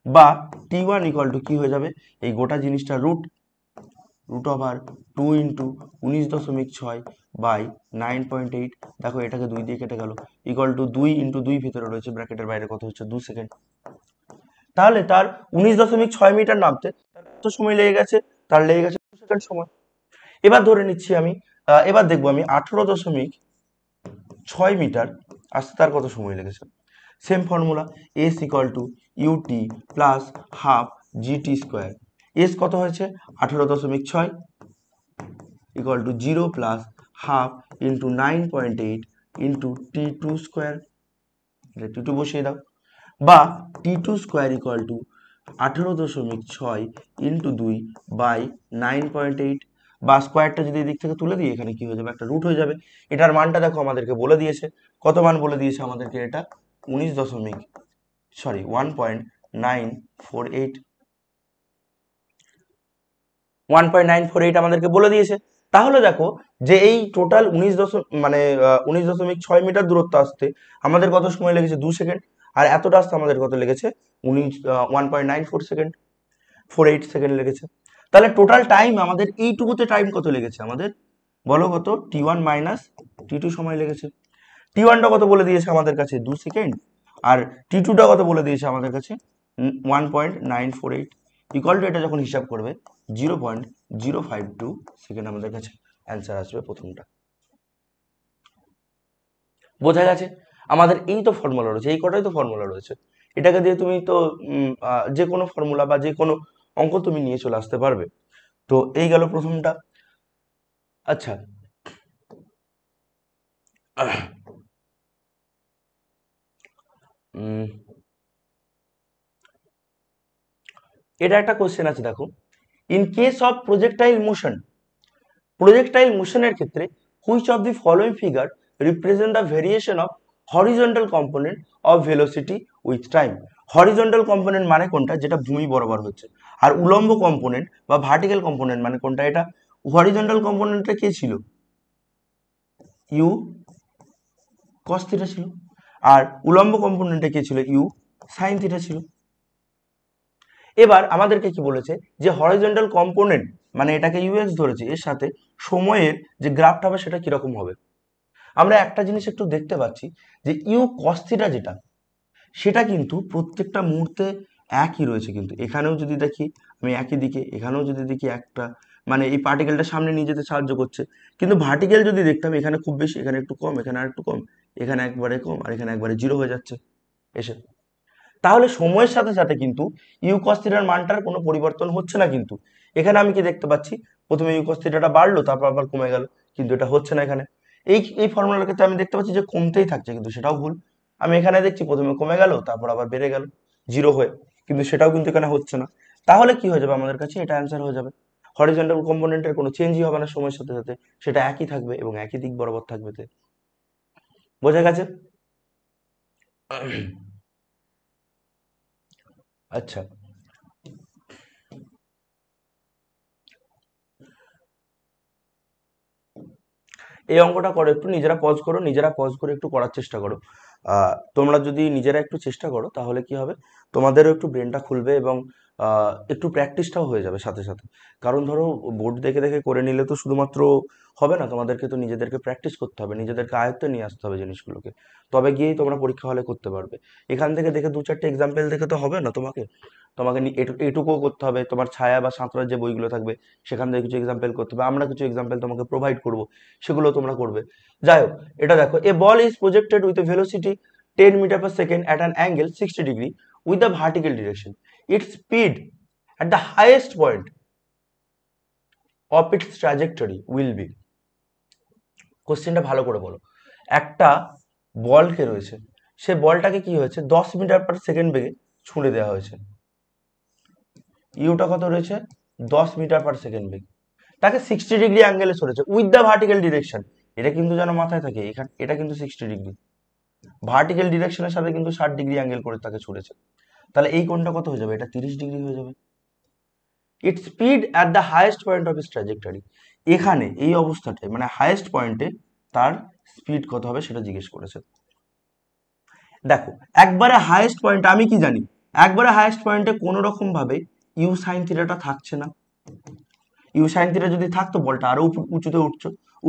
বা t1 ইকুয়াল টু কি হয়ে যাবে, এই গোটা জিনিসটা রুট ওভার 2 ইন্টু 19.6 বাই 9.8, দেখো এটাকে 2 দিয়ে কেটে গেল, ইকুয়াল টু 2 ইন্টু 2 ভিতরে রয়েছে, ব্র্যাকেটের বাইরে কত হচ্ছে 2 সেকেন্ড। তাহলে তার 19.6 মিটার নামতে তার কত সময় লেগে গেছে, তার লেগে গেছে 2 সেকেন্ড সময়। এবার ধরে নিচ্ছি আমি, এবার দেখবো আমি 18.6 মিটার আসতে তার কত সময় লেগেছে। Same formula, S equal to U T plus half G T square. S কত হয়েছে 18.6 equal to 0 plus half into 9.8 into T2 square, এটা T2 বসিয়ে দাও, বা T2 square equal to 18.6 into 2 by 9.8, বা স্কোয়ারটা যদি এদিক থেকে তুলে দিই এখানে কি হয়ে যাবে, একটা রুট হয়ে যাবে। এটার মানটা দেখো আমাদেরকে বলে দিয়েছে, কত মান বলে দিয়েছে আমাদেরকে, এটা 1.948 1.948 আমাদেরকে বলে দিয়েছে। তাহলে দেখো যে এই টোটাল 19.6 মিটার দূরত্ব আসতে আমাদের কত সময় লেগেছে, 2 সেকেন্ড, আর এতটা আসতে আমাদের কত লেগেছে 1.948 সেকেন্ড লেগেছে। তাহলে টোটাল টাইম আমাদের এইটুকুতে টাইম কত লেগেছে আমাদের, বলো কত, T1 মাইনাস T2 সময় লেগেছে। T1টা কত বলে দিয়েছে আমাদের কাছে 2 সেকেন্ড, আর T2টা কত বলে দিয়েছে আমাদের কাছে 1.948, ইকুয়াল টু এটা যখন হিসাব করবে 0.052 সেকেন্ড আমাদের কাছে অ্যান্সার আসবে প্রথমটা। বোঝা গেছে? আমাদের এই তো ফর্মুলা রয়েছে, এই কটাই তো ফর্মুলা রয়েছে, এটাকে দিয়ে তুমি তো যে কোনো ফর্মুলা বা যে কোনো অঙ্ক তুমি নিয়ে চলে আসতে পারবে। তো এই গেল প্রথমটা। আচ্ছা, এটা একটা কোশ্চেন আছে দেখো, ইন কেস অফ প্রজেক্টাইল মোশনের ক্ষেত্রে which of the following figure represent the variation of horizontal component of velocity with time. Horizontal component মানে কোনটা, যেটা ভূমি বরাবর হচ্ছে, আর উলম্ব কম্পোনেন্ট বা ভার্টিক্যাল কম্পোনেন্ট মানে কোনটা, এটা হরিজন্টাল কম্পোনেন্টটা কে ছিল, ইউ কস থিটা ছিল, আর উলম্ব কম্পোনেন্টে কে ছিল, ইউ সাইন থিটা ছিল। এবার আমাদেরকে কি বলেছে যে হরিজন্টাল কম্পোনেন্ট মানে এটাকে ইউএক্স ধরেছে, এর সাথে সময়ের যে গ্রাফটা হবে সেটা কিরকম হবে। আমরা একটা জিনিস একটু দেখতে পাচ্ছি যে ইউ কস থিটা যেটা, সেটা কিন্তু প্রত্যেকটা মুহূর্তে একই রয়েছে, কিন্তু এখানেও যদি দেখি আমি একই দিকে, এখানেও যদি দেখি একটা, মানে এই পার্টিকেলটা সামনে নিয়ে যেতে সাহায্য করছে। কিন্তু ভার্টিক্যাল যদি দেখতাম এখানে খুব বেশি, এখানে একটু কম, এখানে আর একটু কম, এখানে একবারে কম, আর এখানে একবারে জিরো হয়ে যাচ্ছে এসে। তাহলে সময়ের সাথে সাথে কিন্তু ইউ কস থিটার মানটার কোনো পরিবর্তন হচ্ছে না। কিন্তু এখানে আমি কি দেখতে পাচ্ছি, প্রথমে ইউ কস থিটাটা বাড়লো, তারপর আবার কমে গেল, কিন্তু এটা হচ্ছে না এখানে। এই ফর্মুলার ক্ষেত্রে আমি দেখতে পাচ্ছি যে কমতেই থাকছে, কিন্তু সেটাও ভুল। আমি এখানে দেখছি প্রথমে কমে গেল, তারপর আবার বেড়ে গেল জিরো হয়ে, কিন্তু সেটাও কিন্তু এখানে হচ্ছে না। তাহলে কি হয়ে যাবে আমাদের কাছে, এটা অ্যান্সার হয়ে যাবে, হরিজন্টাল কম্পোনেন্টের কোনো চেঞ্জই হবে না সময়ের সাথে সাথে, সেটা একই থাকবে এবং একই দিক বরাবর থাকবে। বোঝা গেছে? আচ্ছা, এই অঙ্কটা করো, একটু নিজেরা পজ করো, নিজেরা পজ করে একটু করার চেষ্টা করো। তোমরা যদি নিজেরা একটু চেষ্টা করো তাহলে কি হবে, তোমাদেরও একটু ব্রেনটা খুলবে এবং একটু প্র্যাকটিসটাও হয়ে যাবে সাথে সাথে। কারণ ধরো বোর্ড দেখে দেখে করে নিলে তো শুধুমাত্র হবে না, তোমাদেরকে তো নিজেদেরকে প্র্যাকটিস করতে হবে, নিজেদেরকে আয়ত্তে নিয়ে আসতে হবে জিনিসগুলোকে, তবে গিয়েই তোমরা পরীক্ষা হলে করতে পারবে। এখান থেকে দেখে দু চারটে এক্সাম্পল দেখে তো হবে না, তোমাকে তোমাকে এটুকুও করতে হবে, তোমার ছায়া বা সাঁতরার যে বইগুলো থাকবে সেখান থেকে কিছু এক্সাম্পল করতে হবে, আমরা কিছু এক্সাম্পল তোমাকে প্রোভাইড করব, সেগুলো তোমরা করবে। যাই হোক, এটা দেখো, a ball is projected with a velocity 10 metre per second at an angle 60 degree with the vertical direction, its speed at the highest point of its trajectory will be। কোশ্চেনটা ভালো করে বলো, একটা বলকে রয়েছে, সে বলটাকে কি হয়েছে 10 মিটার পার সেকেন্ড বেগে ছুঁড়ে দেওয়া হয়েছে, ইউটা কত রয়েছে 10 মিটার পার সেকেন্ড বেগ, তাকে 60 ডিগ্রি অ্যাঙ্গেলে সরেছে উইথ দ্য ভার্টিক্যাল ডিরেকশন। এটা কিন্তু যেন মাথায় থাকে, এখানে এটা কিন্তু 60 ডিগ্রি, ভার্টিক্যাল ডিরেকশনের সাথে কিন্তু 60 ডিগ্রি অ্যাঙ্গেল করে তাকে ছুড়েছে। তাহলে এই কোণটা কত হয়ে যাবে, এটা 30 ডিগ্রি হয়ে যাবে। It speed at the highest point of is trajectory, এখানে এই অবস্থাটায় মানে হাইয়েস্ট পয়েন্টে তার স্পিড কত হবে সেটা জিজ্ঞেস করেছে। দেখো একবারে হাইয়েস্ট পয়েন্ট আমি কি জানি, একবারে হাইয়েস্ট পয়েন্টে কোনো রকম ভাবে ইউ সাইন থিটাটা থাকছে না। ইউ সাইন থিটা যদি থাকতো বলটা আরো উঁচুতে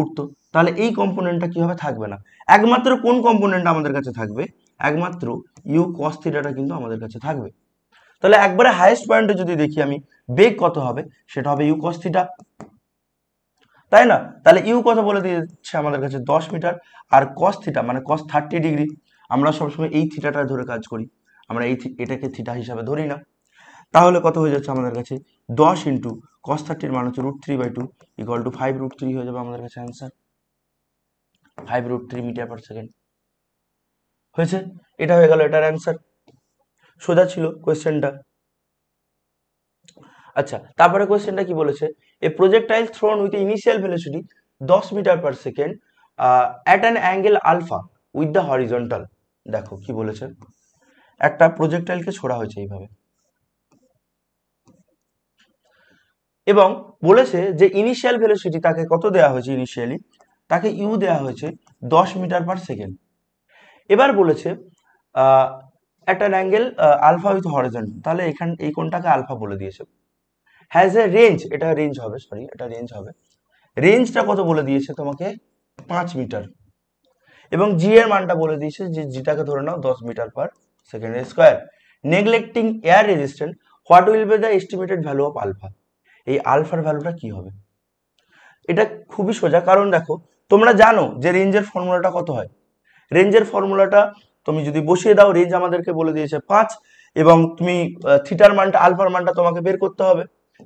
উঠতো, তাহলে এই কম্পোনেন্টটা কি হবে, থাকবে না। একমাত্র কোন কম্পোনেন্ট আমাদের কাছে থাকবে, একমাত্র ইউ কস থিটাটা কিন্তু আমাদের কাছে থাকবে। তাহলে একবারে হাইয়েস্ট পয়েন্টে যদি দেখি আমি বেগ কত হবে, সেটা হবে ইউ কস থিটা, তাই না? তাহলে ইউ কত বলে দিয়েছে আমাদের কাছে 10 মিটার, আর কস থিটা মানে কস 30 ডিগ্রি, আমরা সবসময় এই থিটাটা ধরে কাজ করি, আমরা এটাকে থিটা হিসাবে ধরি না। তাহলে কত হয়ে যাচ্ছে আমাদের কাছে, 10 ইন্টু কস 30 মান হচ্ছে √3/2 ইকুয়াল টু 5√3 হয়ে যাবে আমাদের কাছে অ্যান্সার, 5√3 মিটার পার সেকেন্ড হয়েছে। এটা হয়ে গেল এটার অ্যান্সার, সোজা ছিল কোয়েশ্চেনটা। আচ্ছা, তারপরে কোয়েশ্চেনটা কি বলেছে, a projectile thrown with initial velocity 10 metre per second at an angle alpha with the horizontal. দেখো কি বলেছে, একটা প্রজেক্টাইলকে ছোড়া হয়েছে এইভাবে, এবং বলেছে যে ইনিশিয়াল ভেলোসিটি তাকে কত দেওয়া হয়েছে, ইনিশিয়ালি তাকে ইউ দেওয়া হয়েছে 10 মিটার পার সেকেন্ড। এবার বলেছে একটা অ্যাঙ্গেল আলফা উইথ হরিজন্টাল, তাহলে এই কোণটাকে আলফা বলে দিয়েছে। হ্যাজ এ রেঞ্জ, এটা রেঞ্জ হবে, সরি এটা রেঞ্জ হবে, রেঞ্জটা কত বলে দিয়েছে তোমাকে 5 মিটার, এবং জি এর মানটা বলে দিয়েছে যে জিটাকে ধরে নাও 10 metre per second square. Neglecting air resistance, what will be the estimated value of alpha, এই আলফার ভ্যালুটা কি হবে। এটা খুবই সোজা, কারণ দেখো তোমরা জানো যে রেঞ্জের ফর্মুলাটা কত হয়, রেঞ্জের ফর্মুলাটা তুমি যদি বসিয়ে দাও, রেঞ্জ আমাদেরকে বলে দিয়েছে 5, এবং তুমি থিটার মানটা আলফার মানটা তোমাকে বের করতে হবে,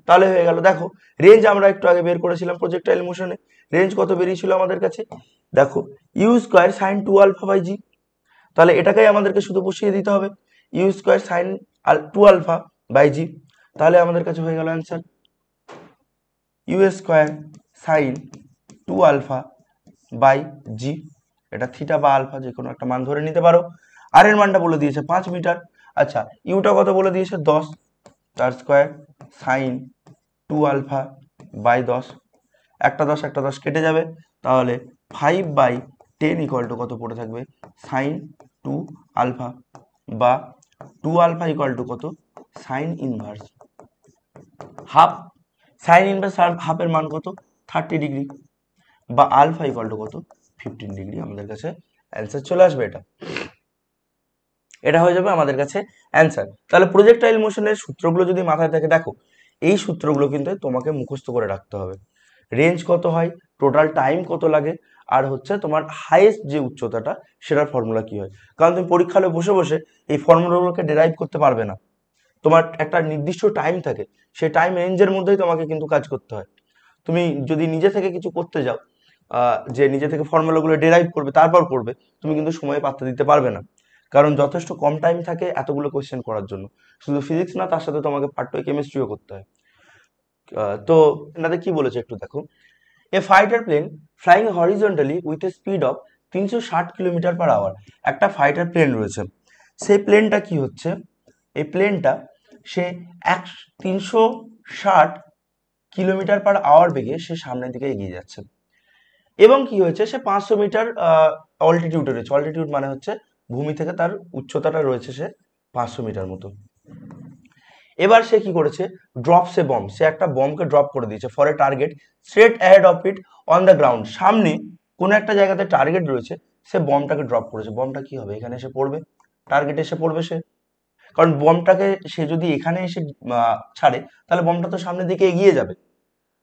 তাহলে হয়ে গেল। দেখো রেঞ্জ আমরা একটু আগে বের করেছিলাম প্রজেক্টাইল মোশনে, রেঞ্জ কত বেরিয়েছিল আমাদের কাছে, দেখো U square sine 2 alpha by G, তাহলে এটাকেই আমাদেরকে শুধু বসিয়ে দিতে হবে, U square sine 2 alpha by G, তাহলে আমাদের কাছে হয়ে গেল answer U square sine 2 alpha by G, এটা থিটা বা আলফা যে কোনো একটা মান ধরে নিতে পারো। আর এর মানটা বলে দিয়েছে 5 মিটার। আচ্ছা, ইউটা কত বলে দিয়েছে 10, তার স্কোয়ার সাইন 2 আলফা বাই 10, একটা 10 কেটে যাবে, তাহলে 5/10 ইকুয়াল টু কত পড়ে থাকবে, সাইন 2 আলফা, বা 2 আলফা ইকুয়াল টু কত, sine inverse half, sine inverse হাফের মান কত 30 ডিগ্রি, বা আলফা ইকুয়াল টু কত 15 ডিগ্রি, আমাদের কাছে অ্যান্সার চলে আসবে। এটা হয়ে যাবে আমাদের কাছে অ্যান্সার। তাহলে প্রজেক্টাইল মোশনের সূত্রগুলো যদি মাথায় থাকে, দেখো এই সূত্রগুলো কিন্তু তোমাকে মুখস্থ করে রাখতে হবে, রেঞ্জ কত হয়, টোটাল টাইম কত লাগে, আর হচ্ছে তোমার হাইয়েস্ট যে উচ্চতাটা সেটার ফর্মুলা কি হয়। কারণ তুমি পরীক্ষা হলে বসে বসে এই ফর্মুলাগুলোকে ডেরাইভ করতে পারবে না, তোমার একটা নির্দিষ্ট টাইম থাকে, সেই টাইম রেঞ্জের মধ্যেই তোমাকে কিন্তু কাজ করতে হয়। তুমি যদি নিজে থেকে কিছু করতে যাও, যে নিজে থেকে ফর্মুলাগুলো ডেরাইভ করবে তারপর করবে, তুমি কিন্তু সময় পাত্তা দিতে পারবে না, কারণ যথেষ্ট কম টাইম থাকে এতগুলো কোয়েশ্চেন করার জন্য। শুধু ফিজিক্স না, তার সাথে তোমাকে পার্ট 2 কেমিস্ট্রিও করতে হয়। তো এনাদের কি বলেছে একটু দেখো, a fighter plane flying horizontally with a speed of 360 kilometre per hour, একটা ফাইটার প্লেন রয়েছে, সেই প্লেনটা কি হচ্ছে, এই প্লেনটা সে 360 কিলোমিটার পার আওয়ার বেগে সে সামনের দিকে এগিয়ে যাচ্ছে, এবং কি হয়েছে, সে 500 মিটার অল্টিটিউডে রয়েছে, অল্টিটিউড মানে হচ্ছে ভূমি থেকে তার উচ্চতাটা রয়েছে সে 500 মিটার মতো। এবার সে কি করেছে, ড্রপস এ বম্ব, সে একটা বমকে ড্রপ করে দিয়েছে for a target straight ahead of it on the ground, সামনে কোনো একটা জায়গাতে টার্গেট রয়েছে, সে বমটাকে ড্রপ করেছে, বমটা কি হবে, এখানে এসে পড়বে, টার্গেটে এসে পড়বে সে, কারণ বমটাকে সে যদি এখানে এসে ছাড়ে, তাহলে বমটা তো সামনের দিকে এগিয়ে যাবে,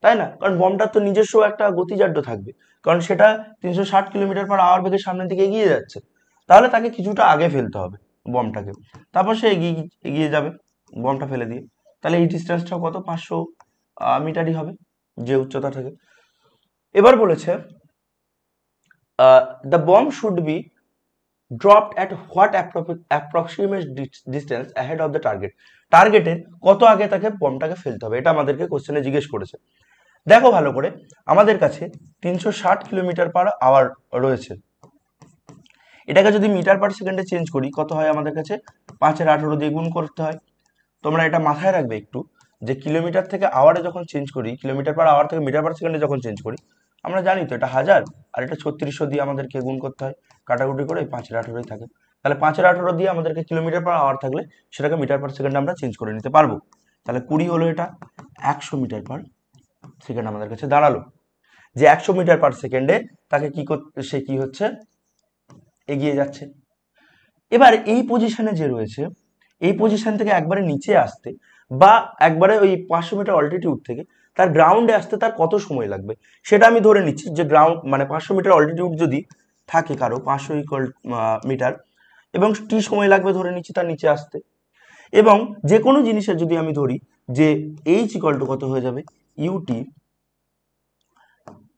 তাই না? কারণ বমটার তো নিজস্ব একটা গতিজাড্য থাকবে, কারণ সেটা 360 কিলোমিটার পার আওয়ার বেগে সামনের দিকে এগিয়ে যাচ্ছে, তাহলে তাকে কিছুটা আগে ফেলতে হবে বমটাকে, তারপর সে এগিয়ে এগিয়ে যাবে বমটা ফেলে দিয়ে, তাহলে এই ডিস্টেন্সটা কত, 500 মিটারই হবে যে উচ্চতা থাকে। এবার বলেছে the bomb should be dropped at what approximate distance ahead of the target, টার্গেটের কত আগে তাকে বমটাকে ফেলতে হবে, এটা আমাদেরকে কোশ্চেনে জিজ্ঞেস করেছে। দেখো ভালো করে, আমাদের কাছে 360 কিলোমিটার পার আওয়ার রয়েছে, এটাকে যদি মিটার পার সেকেন্ডে চেঞ্জ করি কত হয় আমাদের কাছে, 5/18 দিয়ে গুণ করতে হয়। তোমরা এটা মাথায় রাখবে একটু, যে কিলোমিটার থেকে আওয়ারে যখন চেঞ্জ করি, কিলোমিটার পার আওয়ার থেকে মিটার পার সেকেন্ডে যখন চেঞ্জ করি, আমরা জানি তো এটা 1000 আর এটা 3600 দিয়ে আমাদেরকে গুণ করতে হয়, কাটাকুটি করে 5/18 থাকে, তাহলে 5/18 দিয়ে আমাদেরকে কিলোমিটার পার আওয়ার থাকলে সেটাকে মিটার পার সেকেন্ড আমরা চেঞ্জ করে নিতে পারবো। তাহলে 20 হলো এটা, 100 মিটার পার সেকেন্ড আমাদের কাছে দাঁড়ালো। যে 100 মিটার পার সেকেন্ডে তাকে কি করতে, সে কি হচ্ছে, এগিয়ে যাচ্ছে। এবার এই পজিশনে যে রয়েছে, এই পজিশন থেকে একবারে নিচে আসতে বা একবারে ওই 500 মিটার অল্টিটিউড থেকে তার গ্রাউন্ডে আসতে তার কত সময় লাগবে, সেটা আমি ধরে নিচ্ছি যে গ্রাউন্ড মানে 500 মিটার অল্টিটিউড যদি থাকে কারো 500 মিটার, এবং টি সময় লাগবে ধরে নিচ্ছি তার নিচে আসতে। এবং যে কোনো জিনিসের যদি আমি ধরি যে এইচ ইকুয়াল টু কত হয়ে যাবে, U T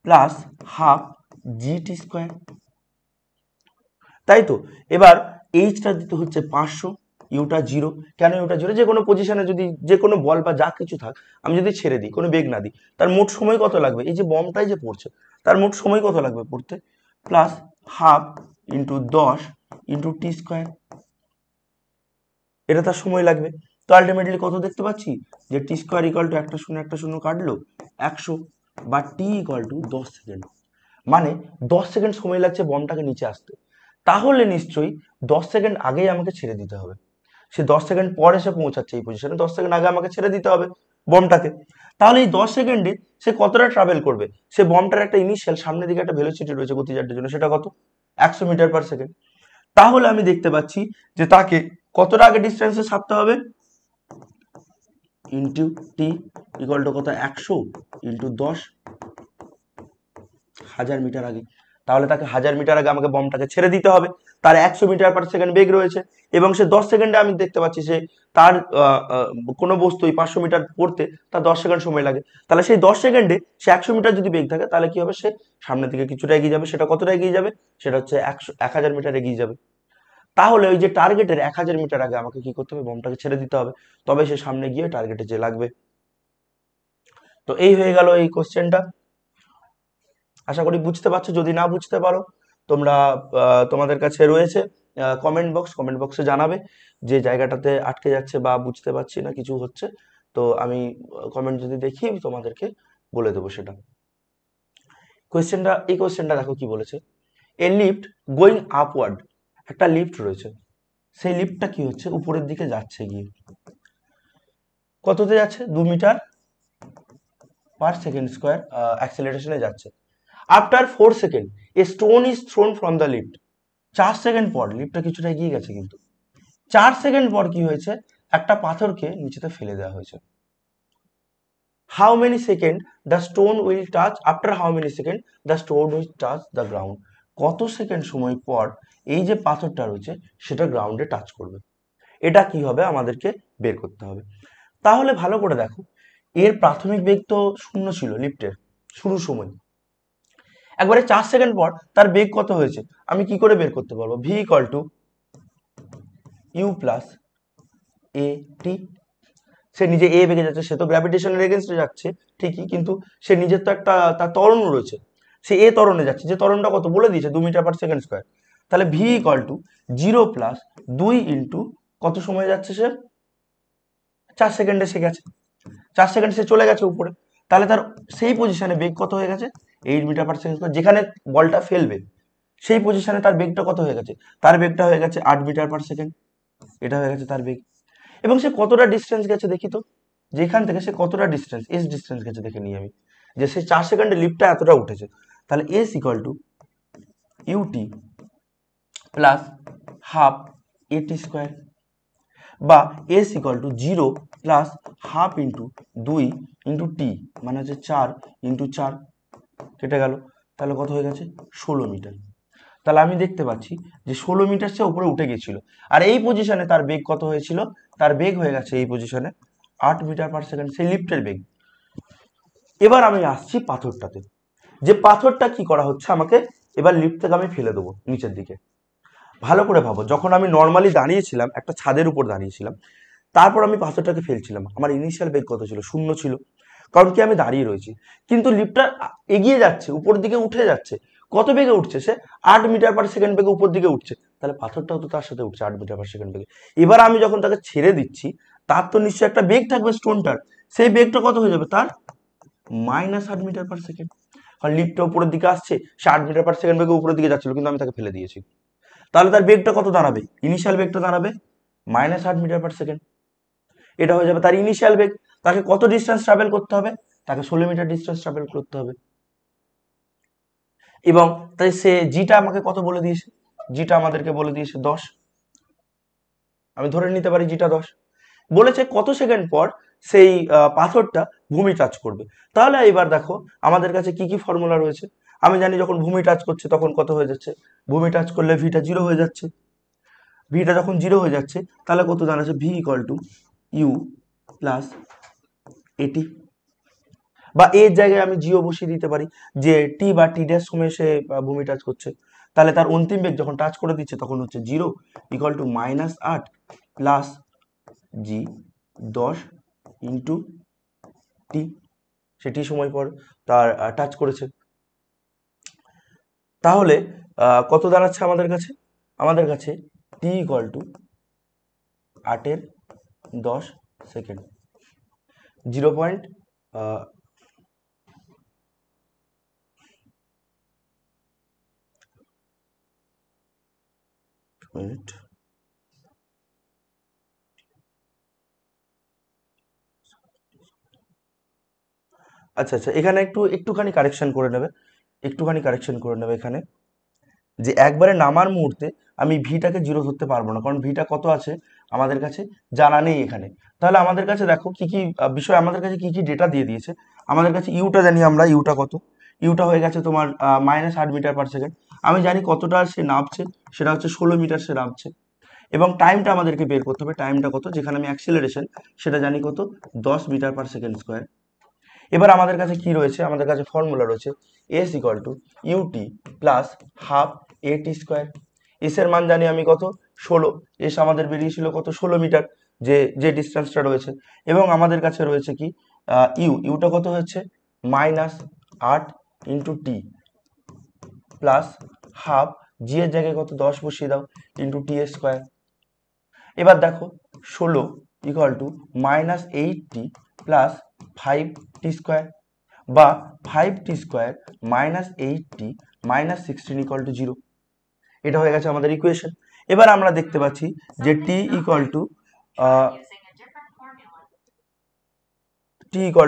plus half G T square, তাই তো। এবার এইচটা দিতে হচ্ছে 500, ইউটা 0। কেন ইউটা 0? যে কোনো পজিশনে যদি যে কোনো বল বা যা কিছু থাক আমি যদি ছেড়ে দিই, কোনো বেগ না দিই, তার মোট সময় কত লাগবে, এই যে বমটাই যে পড়ছে তার মোট সময় কত লাগবে পড়তে, plus half into 10 into T square, এটা তার সময় লাগবে। তো আলটিমেটলি কত দেখতে পাচ্ছি যে টি স্কোয়ার ইকুয়াল টু একটা শূন্য কাটলো 100, বা টি ইকুয়াল টু 10 সেকেন্ড। মানে 10 সেকেন্ড সময় লাগছে বমটাকে নিচে আসতে। তাহলে নিশ্চয়ই 10 সেকেন্ড আগেই আমাকে ছেড়ে দিতে হবে। সে 10 সেকেন্ড পরে সে পৌঁছাচ্ছে এই পজিশনে, 10 সেকেন্ড আগে আমাকে ছেড়ে দিতে হবে বমটাকে। তাহলে এই 10 সেকেন্ডে সে কতটা ট্রাভেল করবে, সে বমটার একটা ইনিশিয়াল সামনের দিকে একটা ভেলোসিটি রয়েছে গতিজারটার জন্য, সেটা কত, 100 মিটার পার সেকেন্ড। তাহলে আমি দেখতে পাচ্ছি যে তাকে কতটা আগে ডিস্টেন্সে ছাড়তে হবে, ইন্টু টি ইকুয়াল টু কত, 100 ইন্টু 10, 1000 মিটার আগে। তাহলে তাকে 1000 মিটার আগে আমাকে বমটাকে ছেড়ে দিতে হবে। তার 100 মিটার পার সেকেন্ড বেগ রয়েছে, এবং সে 10 সেকেন্ডে আমি দেখতে পাচ্ছি সে তার কোনো বস্তুই 500 মিটার পড়তে তার 10 সেকেন্ড সময় লাগে। তাহলে সেই 10 সেকেন্ডে সে 100 মিটার যদি বেগ থাকে তাহলে কি হবে, সে সামনের দিকে কিছুটা এগিয়ে যাবে। সেটা কতটা এগিয়ে যাবে, সেটা হচ্ছে 1000 মিটার এগিয়ে যাবে। তাহলে ওই যে টার্গেটের 1000 মিটার আগে আমাকে কি করতে হবে, বমটাকে ছেড়ে দিতে হবে, তবে সে সামনে গিয়ে টার্গেটে যে লাগবে। তো এই হয়ে গেল এই কোশ্চেনটা। আশা করি বুঝতে পারছো। যদি না বুঝতে পারো তোমরা তোমাদের কাছে রয়েছে কমেন্ট বক্সে জানাবে যে জায়গাটাতে আটকে যাচ্ছে বা বুঝতে পারছি না, কিছু হচ্ছে। তো আমি কমেন্ট যদি দেখি আমি তোমাদেরকে বলে দেবো সেটা। এই কোয়েশ্চেনটা দেখো কি বলেছে, এ লিফট গোয়িং আপওয়ার্ড, একটা লিফট রয়েছে, সেই লিফটটা কি হচ্ছে উপরের দিকে যাচ্ছে, গিয়ে কততে যাচ্ছে, 2 মিটার পার সেকেন্ড স্কোয়ার অ্যাক্সেলারেশনে যাচ্ছে। After 4 second A stone is thrown from the lift, 4 second পর লিফটটা কিছুটা এগিয়ে গেছে, কিন্তু 4 সেকেন্ড পর কি হয়েছে, একটা পাথরকে নিচেতে ফেলে দেওয়া হয়েছে। How many second the stone will touch, after how many second the stone will touch the ground, কত সেকেন্ড সময় পর এই যে পাথরটা রয়েছে সেটা গ্রাউন্ডে টাচ করবে, এটা কি হবে আমাদেরকে বের করতে হবে। তাহলে ভালো করে দেখো, এর প্রাথমিক বেগ তো 0 ছিল লিফটের শুরু সময়, একবারে 4 সেকেন্ড পর তার বেগ কত হয়েছে আমি কি করে বের করতে পারবো, V equal to U plus A T. সে নিজে এ বেগে যাচ্ছে, সে তো গ্র্যাভিটেশনের এগেনস্টে যাচ্ছে ঠিকই, কিন্তু সে নিজের তো একটা তার ত্বরণ রয়েছে, সে এ ত্বরণে যাচ্ছে, যে ত্বরণটা কত বলে দিয়েছে 2 মিটার পার সেকেন্ড স্কোয়ার। তাহলে V equal to 0 plus 2 into কত সময় যাচ্ছে সে, 4 সেকেন্ডে সে গেছে, 4 সেকেন্ড সে চলে গেছে উপরে। তাহলে তার সেই পজিশনে বেগ কত হয়ে গেছে, 8 মিটার পার সেকেন্ড, যেখানে বলটা ফেলবে সেই পজিশনে তার বেগটা কত হয়ে গেছে, তার বেগটা হয়ে গেছে 8 মিটার পার সেকেন্ড, এটা হয়ে গেছে তার বেগ। এবং সে কতটা ডিস্টেন্স গেছে দেখি তো, যেখান থেকে সে কতটা ডিস্টেন্স, এস ডিস্টেন্স গেছে দেখে নিই আমি, যে সে 4 সেকেন্ডে লিফটটা এতটা উঠেছে। তাহলে S equal to U T plus half A T square, বা S equal to 0 plus half into 2 into T, মানে হচ্ছে 4 ইন্টু 4, কেটে গেল, তাহলে কত হয়ে গেছে 16 মিটার। তাহলে আমি দেখতে পাচ্ছি যে 16 মিটার সে উপরে উঠে গেছিল, আর এই পজিশনে তার বেগ কত হয়েছিল, তার বেগ হয়ে গেছে এই পজিশনে 8 মিটার পার সেকেন্ড, সেই লিফটের বেগ। এবার আমি আসছি পাথরটাতে, যে পাথরটা কি করা হচ্ছে, আমাকে এবার লিফট থেকে আমি ফেলে দেবো নিচের দিকে। ভালো করে ভাবো, যখন আমি নর্মালি দাঁড়িয়েছিলাম একটা ছাদের উপর দাঁড়িয়েছিলাম, তারপর আমি পাথরটাকে ফেলছিলাম, আমার ইনিশিয়াল বেগ কত ছিল, 0 ছিল, কারণ কি আমি দাঁড়িয়ে রয়েছি। কিন্তু লিফটটা এগিয়ে যাচ্ছে, উপর দিকে উঠে যাচ্ছে, কত বেগে উঠছে সে, 8 মিটার পার সেকেন্ড বেগে উপর দিকে উঠছে, তাহলে পাথরটাও তো তার সাথে উঠছে 8 মিটার পার সেকেন্ড বেগে। এবার আমি যখন তাকে ছেড়ে দিচ্ছি, তার তো নিশ্চয়ই একটা বেগ থাকবে স্টোনটার, সেই বেগটা কত হয়ে যাবে তার, -8 মিটার পার সেকেন্ড। কারণ লিফটটা উপরের দিকে আসছে, সে 8 মিটার পার সেকেন্ড বেগে উপরের দিকে যাচ্ছিল, কিন্তু আমি তাকে ফেলে দিয়েছি। তাহলে তার বেগটা কত দাঁড়াবে? ইনিশিয়াল বেগটা দাঁড়াবে -8 মিটার/সেকেন্ড। এটা হয়ে যাবে তার ইনিশিয়াল বেগ। তাকে কত ডিস্টেন্স ট্রাভেল করতে হবে? তাকে 16 মিটার ডিস্টেন্স ট্রাভেল করতে হবে। এবং তাই সে জিটা আমাকে কত বলে দিয়েছে? জিটা আমাদেরকে বলে দিয়েছে 10। আমি ধরে নিতে পারি জিটা 10। বলেছে কত সেকেন্ড পর সেই পাথরটা ভূমি টাচ করবে। তাহলে এবার দেখো আমাদের কাছে কি কি ফর্মুলা রয়েছে। আমি জানি যখন ভূমি টাচ করছে তখন কত হয়ে যাচ্ছে, ভূমি টাচ করলে ভিটা 0 হয়ে যাচ্ছে। ভিটা যখন 0 হয়ে যাচ্ছে তাহলে কত দাঁড়াচ্ছে? V equal to U plus A T, বা এর জায়গায় আমি জিও বসিয়ে দিতে পারি যে টি বা টি ড্যাশ সময় সে ভূমি টাচ করছে। তাহলে তার অন্তিম বেগ যখন টাচ করে দিচ্ছে তখন হচ্ছে 0 equal to -8 plus G 10 into T, সে টি সময় পর তার টাচ করেছে। তাহলে কত দাঁড়াচ্ছে আমাদের কাছে? আমাদের কাছে T equal to 8/10 second, 0. Minute. আচ্ছা আচ্ছা, এখানে একটুখানি কারেকশন করে নেবে, এখানে যে একবারে নামার মুহূর্তে আমি ভিটাকে 0 ধরতে পারবো না, কারণ ভিটা কত আছে আমাদের কাছে জানা নেই এখানে। তাহলে আমাদের কাছে দেখো কি কি বিষয়, আমাদের কাছে কি কি ডেটা দিয়ে দিয়েছে। আমাদের কাছে ইউটা জানি আমরা, ইউটা কত? ইউটা হয়ে গেছে তোমার -8 মিটার/সেকেন্ড। আমি জানি কতটা সে নামছে, সেটা হচ্ছে 16 মিটার সে নামছে। এবং টাইমটা আমাদেরকে বের করতে হবে, টাইমটা কত, যেখানে আমি অ্যাক্সিলারেশন সেটা জানি কত, 10 মিটার/সেকেন্ড স্কোয়ার। এবার আমাদের কাছে কি রয়েছে? আমাদের কাছে ফর্মুলা রয়েছে S equal to U T plus half A T square. S এর মান জানি আমি কত, 16। এস আমাদের বেরিয়েছিল কত, 16 মিটার, যে যে ডিস্টেন্সটা রয়েছে। এবং আমাদের কাছে রয়েছে কি ইউটা কত হচ্ছে -8 ইন্টু টি প্লাস হাফ, জি এর জায়গায় কত 10 বসিয়ে দাও, ইন্টু টি স্কোয়ার। এবার দেখো 16 equal to -8t plus 5t square, বা 5t square -8t -16 equal to 0। এটা হয়ে গেছে আমাদের ইকুয়েশন। এবার আমরা দেখতে পাচ্ছি যে t ইকুয়াল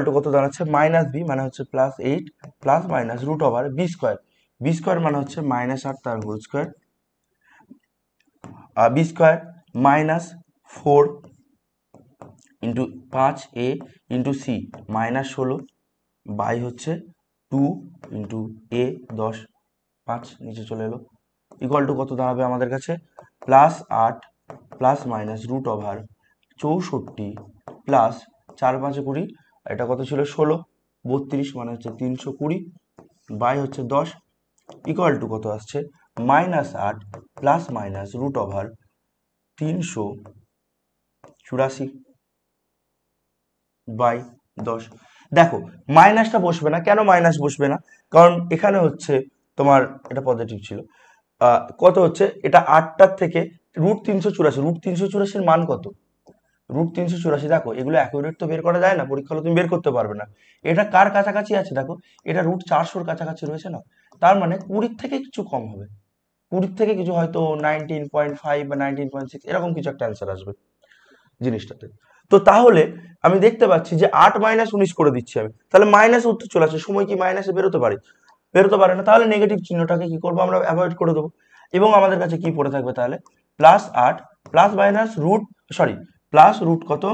টু কত দাঁড়াচ্ছে, -b মানে হচ্ছে +8 plus minus root over B square. B square মানে হচ্ছে -8 তার whole square, B square -4 into 5a into C -16 by হচ্ছে 2 ইন্টু এ 10, 5 নিচে চলে এলো, ইকুয়াল টু কত দাঁড়াবে আমাদের কাছে, +8 plus minus root over 64 plus 4 5 20, এটা কত ছিল 16, 32 মানে হচ্ছে 320 বাই হচ্ছে 10, ইকুয়াল টু কত আসছে, -8 plus minus root over 384 by 10। দেখো মাইনাসটা বসবে না, কেন মাইনাস বসবে না? কারণ এখানে হচ্ছে তোমার এটা পজিটিভ ছিল, কত হচ্ছে এটা 8টার থেকে √384, √384 মান কত, √384। দেখো এগুলো অ্যাকুরেট তো বের করা যায় না, পরীক্ষা হলে তুমি বের করতে পারবে না। এটা কার কাছাকাছি আছে দেখো, এটা √400 কাছাকাছি রয়েছে না, তার মানে 20 থেকে কিছু কম হবে, 20 থেকে কিছু হয়তো 19.5 বা 19.6 এরকম কিছু একটা অ্যান্সার আসবে জিনিসটাতে। তো তাহলে আমি দেখতে পাচ্ছি যে 8 - 19 করে দিচ্ছি আমি, তাহলে মাইনাস উত্তর চলে আসে। সময় কি মাইনাসে বেরোতে পারে? বেরোতে পারে না। তাহলে নেগেটিভ চিহ্নটাকে কি করবো আমরা, অ্যাভয়েড করে দেবো। এবং আমাদের কাছে কি পড়ে থাকবে তাহলে, +8 প্লাস মাইনাস প্লাস রুট কত,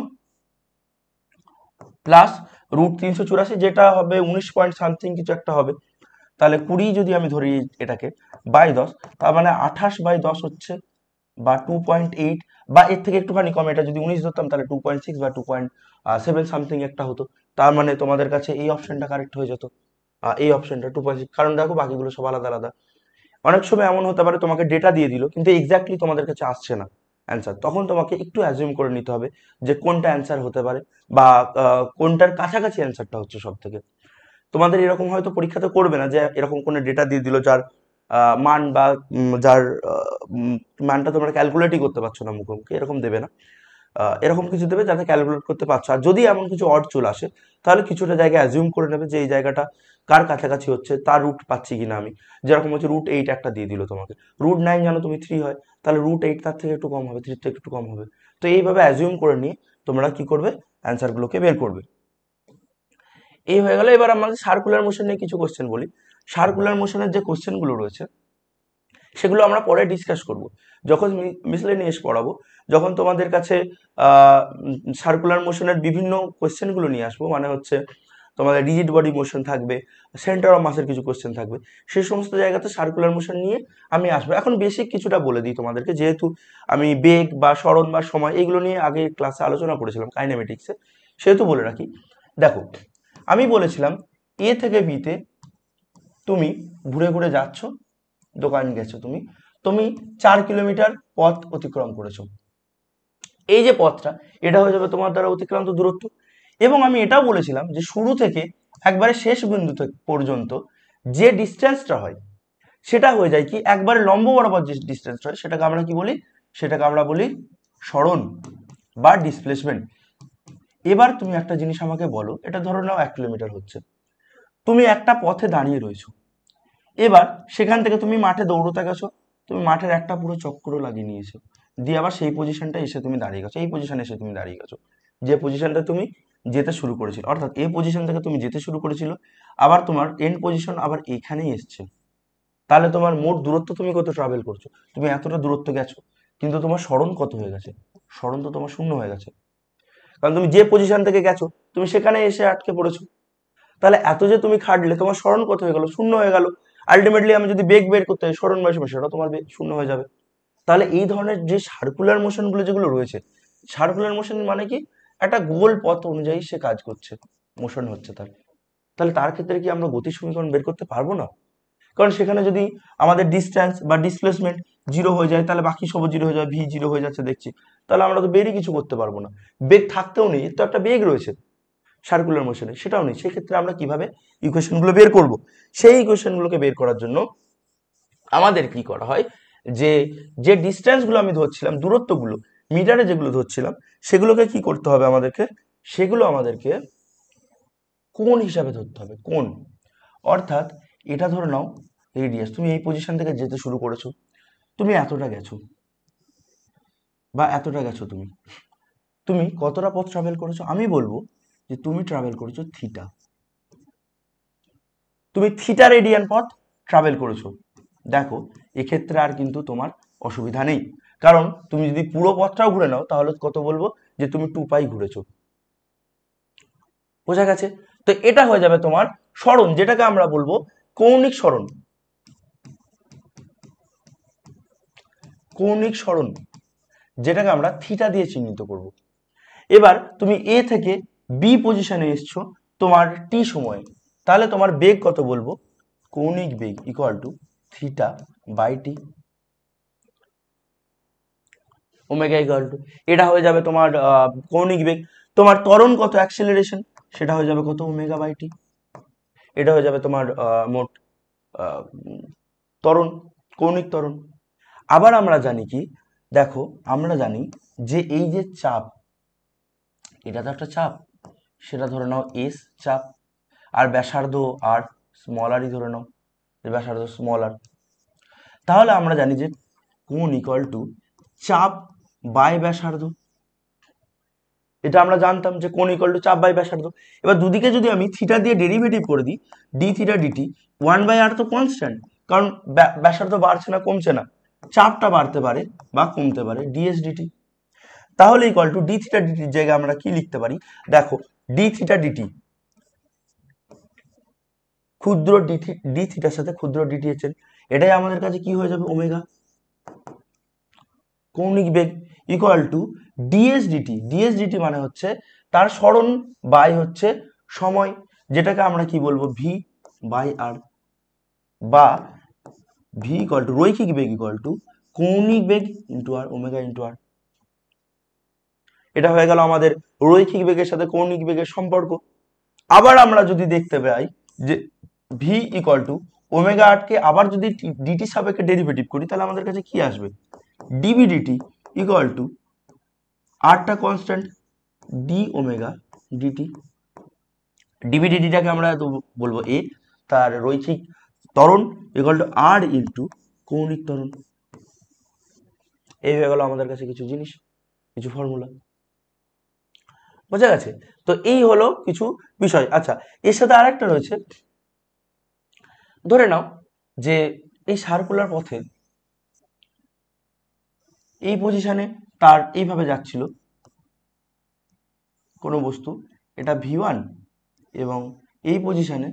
প্লাস √384, যেটা হবে 19 পয়েন্ট সামথিং কিছু একটা হবে। তাহলে 20 যদি আমি ধরি এটাকে বাই 10, তার মানে 28/10 হচ্ছে, বা 2.8, বা এর থেকে একটুখানি কম। এটা যদি 19 ধরতাম তাহলে 2.6 বা 2.7 সামথিং একটা হতো। তার মানে তোমাদের কাছে এই অপশনটা কারেক্ট হয়ে যেত, এই অপশনটা 2.6। কারণ দেখো বাকিগুলো সব আলাদা আলাদা। অনেক সময় এমন হতে পারে তোমাকে ডেটা দিয়ে দিল কিন্তু এক্স্যাক্টলি তোমাদের কাছে আসছে না অ্যান্সার, তখন তোমাকে একটু অ্যাজিউম করে নিতে হবে যে কোনটা অ্যান্সার হতে পারে, বা কোনটার কাছাকাছি অ্যান্সারটা হচ্ছে সব থেকে। তোমাদের এরকম হয়তো পরীক্ষাতে করবে না যে এরকম কোনো ডেটা দিয়ে দিল যার মান বা যার মানটা তোমরা ক্যালকুলেটই করতে পারছো না মুখোমুখি, এরকম দেবে না। এরকম কিছু দেবে যাতে ক্যালকুলেট করতে পারছো। আর যদি এমন কিছু অড চলে আসে তাহলে কিছুটা জায়গায় অ্যাজিউম করে নেবে যে এই জায়গাটা কার কাছাকাছি হচ্ছে, তার রুট পাচ্ছি কিনা আমি। যেরকম হচ্ছে √8 একটা দিয়ে দিল তোমাকে, √9 জানো তুমি 3 হয়, তাহলে √8 তার থেকে একটু কম হবে, 3 থেকে একটু কম হবে। তো এইভাবে অ্যাজিউম করে নিয়ে তোমরা কি করবে, অ্যান্সারগুলোকে বের করবে। এই হয়ে গেল। এবার আমাদের সার্কুলার মোশন নিয়ে কিছু কোশ্চেন বলি। সার্কুলার মোশনের যে কোশ্চেনগুলো রয়েছে সেগুলো আমরা পরে ডিসকাস করব যখন মিসলেনিয়াস পড়াবো, যখন তোমাদের কাছে সার্কুলার মোশনের বিভিন্ন কোশ্চেনগুলো নিয়ে আসবো, মানে হচ্ছে তোমাদের রিজিড বডি মোশন থাকবে, সেন্টার অফ মাসের কিছু কোশ্চেন থাকবে, সেই সমস্ত জায়গাতে সার্কুলার মোশন নিয়ে আমি আসবো। এখন বেসিক কিছুটা বলে দিই তোমাদেরকে, যেহেতু আমি বেগ বা সরণ বা সময় এগুলো নিয়ে আগে ক্লাসে আলোচনা করেছিলাম কাইনেমেটিক্সে, সেহেতু বলে রাখি। দেখো, আমি বলেছিলাম এ থেকে বিতে তুমি ঘুরে ঘুরে যাচ্ছ, দোকান গেছো, তুমি তুমি 4 কিলোমিটার পথ অতিক্রম করেছো। এই যে পথটা, এটা হয়ে যাবে তোমার দ্বারা অতিক্রান্ত দূরত্ব। এবং আমি এটাও বলেছিলাম যে শুরু থেকে একবারে শেষ বিন্দু পর্যন্ত যে ডিস্টেন্সটা হয় সেটা হয়ে যায় কি, একবারে লম্ব বরাবর যে ডিস্টেন্সটা হয় সেটাকে আমরা কি বলি, সেটাকে আমরা বলি সরণ বা ডিসপ্লেসমেন্ট। এবার তুমি একটা জিনিস আমাকে বলো, এটা ধরো নাও 1 কিলোমিটার হচ্ছে, তুমি একটা পথে দাঁড়িয়ে রয়েছো, এবার সেখান থেকে তুমি মাঠে দৌড়তে গেছো, তুমি মাঠের একটা পুরো চক্র লাগিয়ে নিয়েছো, দিয়ে আবার সেই পজিশনটা এসে তুমি দাঁড়িয়ে গেছো, এই পজিশনে এসে তুমি দাঁড়িয়ে গেছো, যে পজিশনটা তুমি যেতে শুরু করেছিল, অর্থাৎ এই পজিশন থেকে তুমি যেতে শুরু করেছিল, আবার তোমার এন্ড পজিশন আবার এখানেই এসছে। তাহলে তোমার মোট দূরত্ব তুমি কত ট্রাভেল করছো, তুমি এতটা দূরত্ব গেছো, কিন্তু তোমার সরণ কত হয়ে গেছে, সরণ তো তোমার শূন্য হয়ে গেছে, কারণ তুমি যে পজিশন থেকে গেছো তুমি সেখানে এসে আটকে পড়েছো। তাহলে এত যে তুমি খাটলে তোমার সরণ কত হয়ে গেল, শূন্য হয়ে গেল। আলটিমেটলি আমি যদি বেগ বের করতে হয় সরণ বা সময়, সেটা তোমার শূন্য হয়ে যাবে। তাহলে এই ধরনের যে সার্কুলার মোশনগুলো যেগুলো রয়েছে, সার্কুলার মোশন মানে কি, একটা গোল পথ অনুযায়ী সে কাজ করছে, মোশন হচ্ছে তার। তাহলে তার ক্ষেত্রে কি আমরা গতির সমীকরণ বের করতে পারবো না? কারণ সেখানে যদি আমাদের ডিস্টেন্স বা ডিসপ্লেসমেন্ট জিরো হয়ে যায়, তাহলে বাকি সব জিরো হয়ে যায়, ভি জিরো হয়ে যাচ্ছে দেখছি, তাহলে আমরা তো বেরই কিছু করতে পারবো না। বেগ থাকতেও নেই, তো একটা বেগ রয়েছে সার্কুলার মোশনে, সেটাও নেই। সেক্ষেত্রে আমরা কিভাবে ইকুয়েশনগুলো বের করব? সেই ইকুয়েশনগুলোকে বের করার জন্য আমাদের কি করা হয়, যে যে ডিস্টেন্সগুলো আমি ধরছিলাম, দূরত্বগুলো মিটারে যেগুলো ধরছিলাম, সেগুলোকে কি করতে হবে আমাদেরকে, সেগুলো আমাদেরকে কোণ হিসাবে ধরতে হবে, কোণ। অর্থাৎ এটা ধরে নাও রেডিয়াস, তুমি এই পজিশন থেকে যেতে শুরু করেছো, তুমি এতটা গেছো বা এতটা গেছো, তুমি তুমি কতটা পথ ট্রাভেল করেছো, আমি বলবো যে তুমি ট্রাভেল করেছো থিটা, তুমি থিটা রেডিয়ান পথ ট্রাভেল করেছো। দেখো, এক্ষেত্রে আর কিন্তু তোমার অসুবিধা নেই, কারণ তুমি যদি পুরো পথটাও ঘুরে নাও তাহলে কত বলবো, যে তুমি 2π ঘুরেছো। বোঝা গেছে? তো এটা হয়ে যাবে তোমার সরণ, যেটাকে আমরা বলবো কৌণিক সরণ। কৌণিক সরণ যেটাকে আমরা থিটা দিয়ে চিহ্নিত করব। এবার তুমি এ থেকে বি পজিশনে এসছো তোমার টি সময়ে, তাহলে তোমার বেগ কত বলবো, কৌণিক বেগ equal to theta by T, omega equal to, এটা হয়ে যাবে তোমার কৌণিক বেগ। তোমার ত্বরণ কত, অ্যাক্সিলারেশন, সেটা হয়ে যাবে কত, ওমেগা বাই টি। এটা হয়ে যাবে তোমার মোট আহ, ত্বরণ, কৌণিক ত্বরণ। আবার আমরা জানি কি, দেখো আমরা জানি যে এই যে চাপ, এটা তো একটা চাপ, সেটা ধরে নাও এস চাপ, আর ব্যাসার্ধ আর স্মল আরই ধরে নাও, যে ব্যাসার্ধ স্মল আর। তাহলে আমরা জানি যে কোণ ইকুয়াল টু চাপ বাই ব্যাসার্ধ, এটা আমরা জানতাম যে কোণ ইকুয়াল টু চাপ বাই ব্যাসার্ধ। এবার দুদিকে যদি আমি থিটা দিয়ে ডেরিভেটিভ করে দিই, ডি থিটা ডিটি, 1/r তো কনস্ট্যান্ট, কারণ ব্যাসার্ধ বাড়ছে না কমছে না, চাপটা বাড়তে পারে বা কমতে পারে, ডিএস ডিটি। তাহলে ইকুয়াল টু ডি থিটা ডিটির জায়গায় আমরা কি লিখতে পারি, দেখো ডি থিটা ডিটি, ক্ষুদ্র ডি থিটার সাথে ক্ষুদ্র ডিটি এর চেন, এটাই আমাদের কাছে কি হয়ে যাবে, ওমেগা, কৌণিক বেগ, equal to DS DT. DS DT মানে হচ্ছে তার সরণ বাই হচ্ছে সময়, যেটাকে আমরা কি বলবো, ভি বাই আর, বা ভি ইকুয়াল টু রৈখিক বেগ ইকুয়াল টু কৌণিক বেগ ইন্টু আর, ওমেগা ইন্টু আর। এটা হয়ে গেল আমাদের রৈখিক বেগের সাথে কৌণিক বেগের সম্পর্ক। আবার আমরা যদি দেখতে পাই যে ভি ইকুয়াল টু ওমেগা আটকে আবার যদি ডিটি সাপেক্ষে ডেরিভেটিভ করি, তাহলে আমাদের কাছে কি আসবে, ডিভি ডিটি ইকুয়াল টু আরটা constant D omega DT, DV ডিটিটাকে আমরা বলবো এ, তার রৈখিক ত্বরণ ইকুয়াল টু আর ইন্টু কৌণিক ত্বরণ। এই হয়ে গেল আমাদের কাছে কিছু জিনিস, কিছু ফর্মুলা, বোঝা গেছে? তো এই হলো কিছু বিষয়। আচ্ছা, এর সাথে আরেকটা রয়েছে, ধরে নাও যে এই সার্কুলার পথে এই পজিশনে তার এইভাবে যাচ্ছিল কোনো বস্তু, এটা v1 এবং এই পজিশনে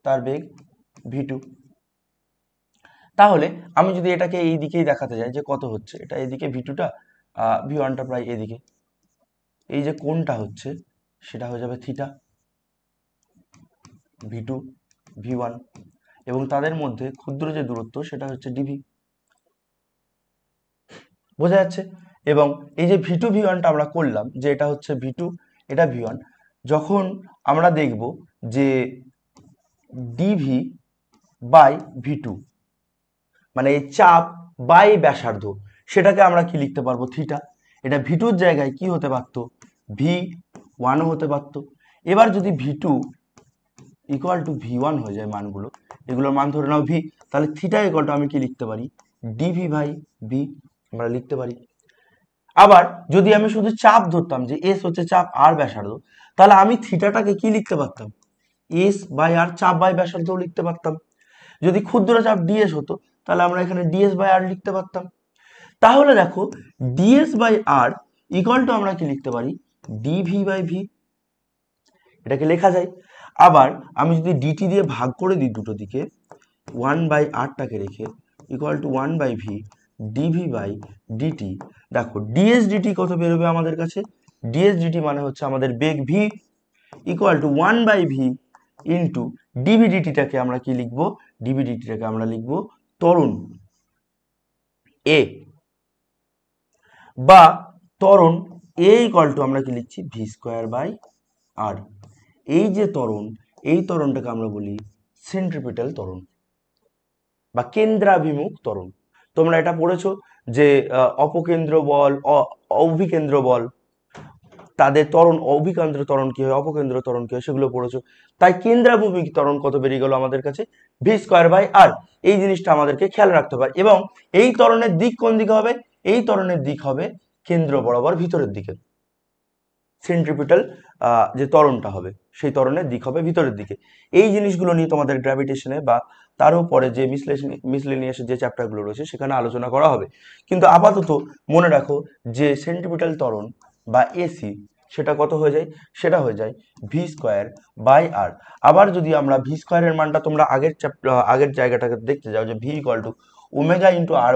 তার বেগ v2। তাহলে আমি যদি এটাকে এই দিকেই দেখাতে যাই যে কত হচ্ছে, এটা এদিকে v2টা, v1টা প্রায় এদিকে, এই যে কোণটা হচ্ছে সেটা হয়ে যাবে থিটা, v2 v1, এবং তাদের মধ্যে ক্ষুদ্র যে দূরত্ব সেটা হচ্ছে ডিভি, বোঝা যাচ্ছে? এবং এই যে v2 v1টা আমরা করলাম, যে এটা হচ্ছে v2 এটা v1, যখন আমরা দেখব যে ডিভি বাই v2 মানে এই চাপ বাই ব্যাসার্ধ, সেটাকে আমরা কি লিখতে পারবো? থিটা। এটা v2 জায়গায় কি হতে পারতো? v1ও হতে পারতো। এবার যদি v2 ইকুয়াল টু v1 হয়ে যায় মানগুলো, এগুলোর মান ধরে নাও v, তাহলে থিটা ইকুয়াল টু আমি কি লিখতে পারি? ডিভি বাই v আমরা লিখতে পারি। আবার যদি আমি শুধু চাপ ধরতাম যে এস হচ্ছে চাপ আর ব্যাসার্ধ, তাহলে আমি থিটাটাকে কি লিখতে পারতাম? এস বাই আর, চাপ বাই ব্যাসার্ধও লিখতে পারতাম। যদি ক্ষুদ্র চাপ ডিএস হতো তাহলে আমরা এখানে ডিএস বাই আর লিখতে পারতাম। তাহলে দেখো D S by R equal to আমরা কি লিখতে পারি? ডিভি বাই ভি, এটাকে লেখা যায়। আবার আমি যদি ডিটি দিয়ে ভাগ করে দিই দুটো দিকে, 1/r-টাকে রেখে equal to 1/v DV by DT, দেখো ডিএস ডিটি কত বেরোবে আমাদের কাছে? ডিএস ডিটি মানে হচ্ছে আমাদের বেগ V, equal to 1/v into DV ডিটিটাকে আমরা কি লিখবো? ডিভি ডিটিটাকে আমরা লিখবো ত্বরণ এ, বা ত্বরণ এ ইকুয়াল টু আমরা কি লিখছি? ভি স্কোয়ার বাই আর। এই যে ত্বরণ, এই ত্বরণটাকে আমরা বলি সেন্ট্রিপিটাল ত্বরণ বা কেন্দ্রাভিমুখ ত্বরণ। তোমরা এটা পড়েছো যে অপকেন্দ্র বল, অভিকেন্দ্র বল, তাদের ত্বরণ, অভিকেন্দ্র ত্বরণ কি হয়, অপকেন্দ্র ত্বরণ কি হয়, সেগুলো পড়েছো। তাই কেন্দ্রাভিমুখ ত্বরণ কত বেরিয়ে গেল আমাদের কাছে? ভি স্কোয়ার বাই আর। এই জিনিসটা আমাদেরকে খেয়াল রাখতে হবে। এবং এই ত্বরণের দিক কোন দিকে হবে? এই ত্বরণের দিক হবে কেন্দ্র বরাবর ভিতরের দিকে। সেন্ট্রিপিটাল যে ত্বরণটা হবে সেই ত্বরণের দিক হবে ভিতরের দিকে। এই জিনিসগুলো নিয়ে তোমাদের গ্র্যাভিটেশনে বা তারও পরে যে মিসলেনিয়াসের যে চ্যাপ্টারগুলো রয়েছে সেখানে আলোচনা করা হবে। কিন্তু আপাতত মনে রাখো যে সেন্ট্রিপিটাল ত্বরণ বা এসি সেটা কত হয়ে যায়? সেটা হয়ে যায় ভি স্কোয়ার বাই আর। আবার যদি আমরা ভি স্কোয়ারের মানটা তোমরা আগের জায়গাটাকে দেখতে যাও যে V equal to omega into R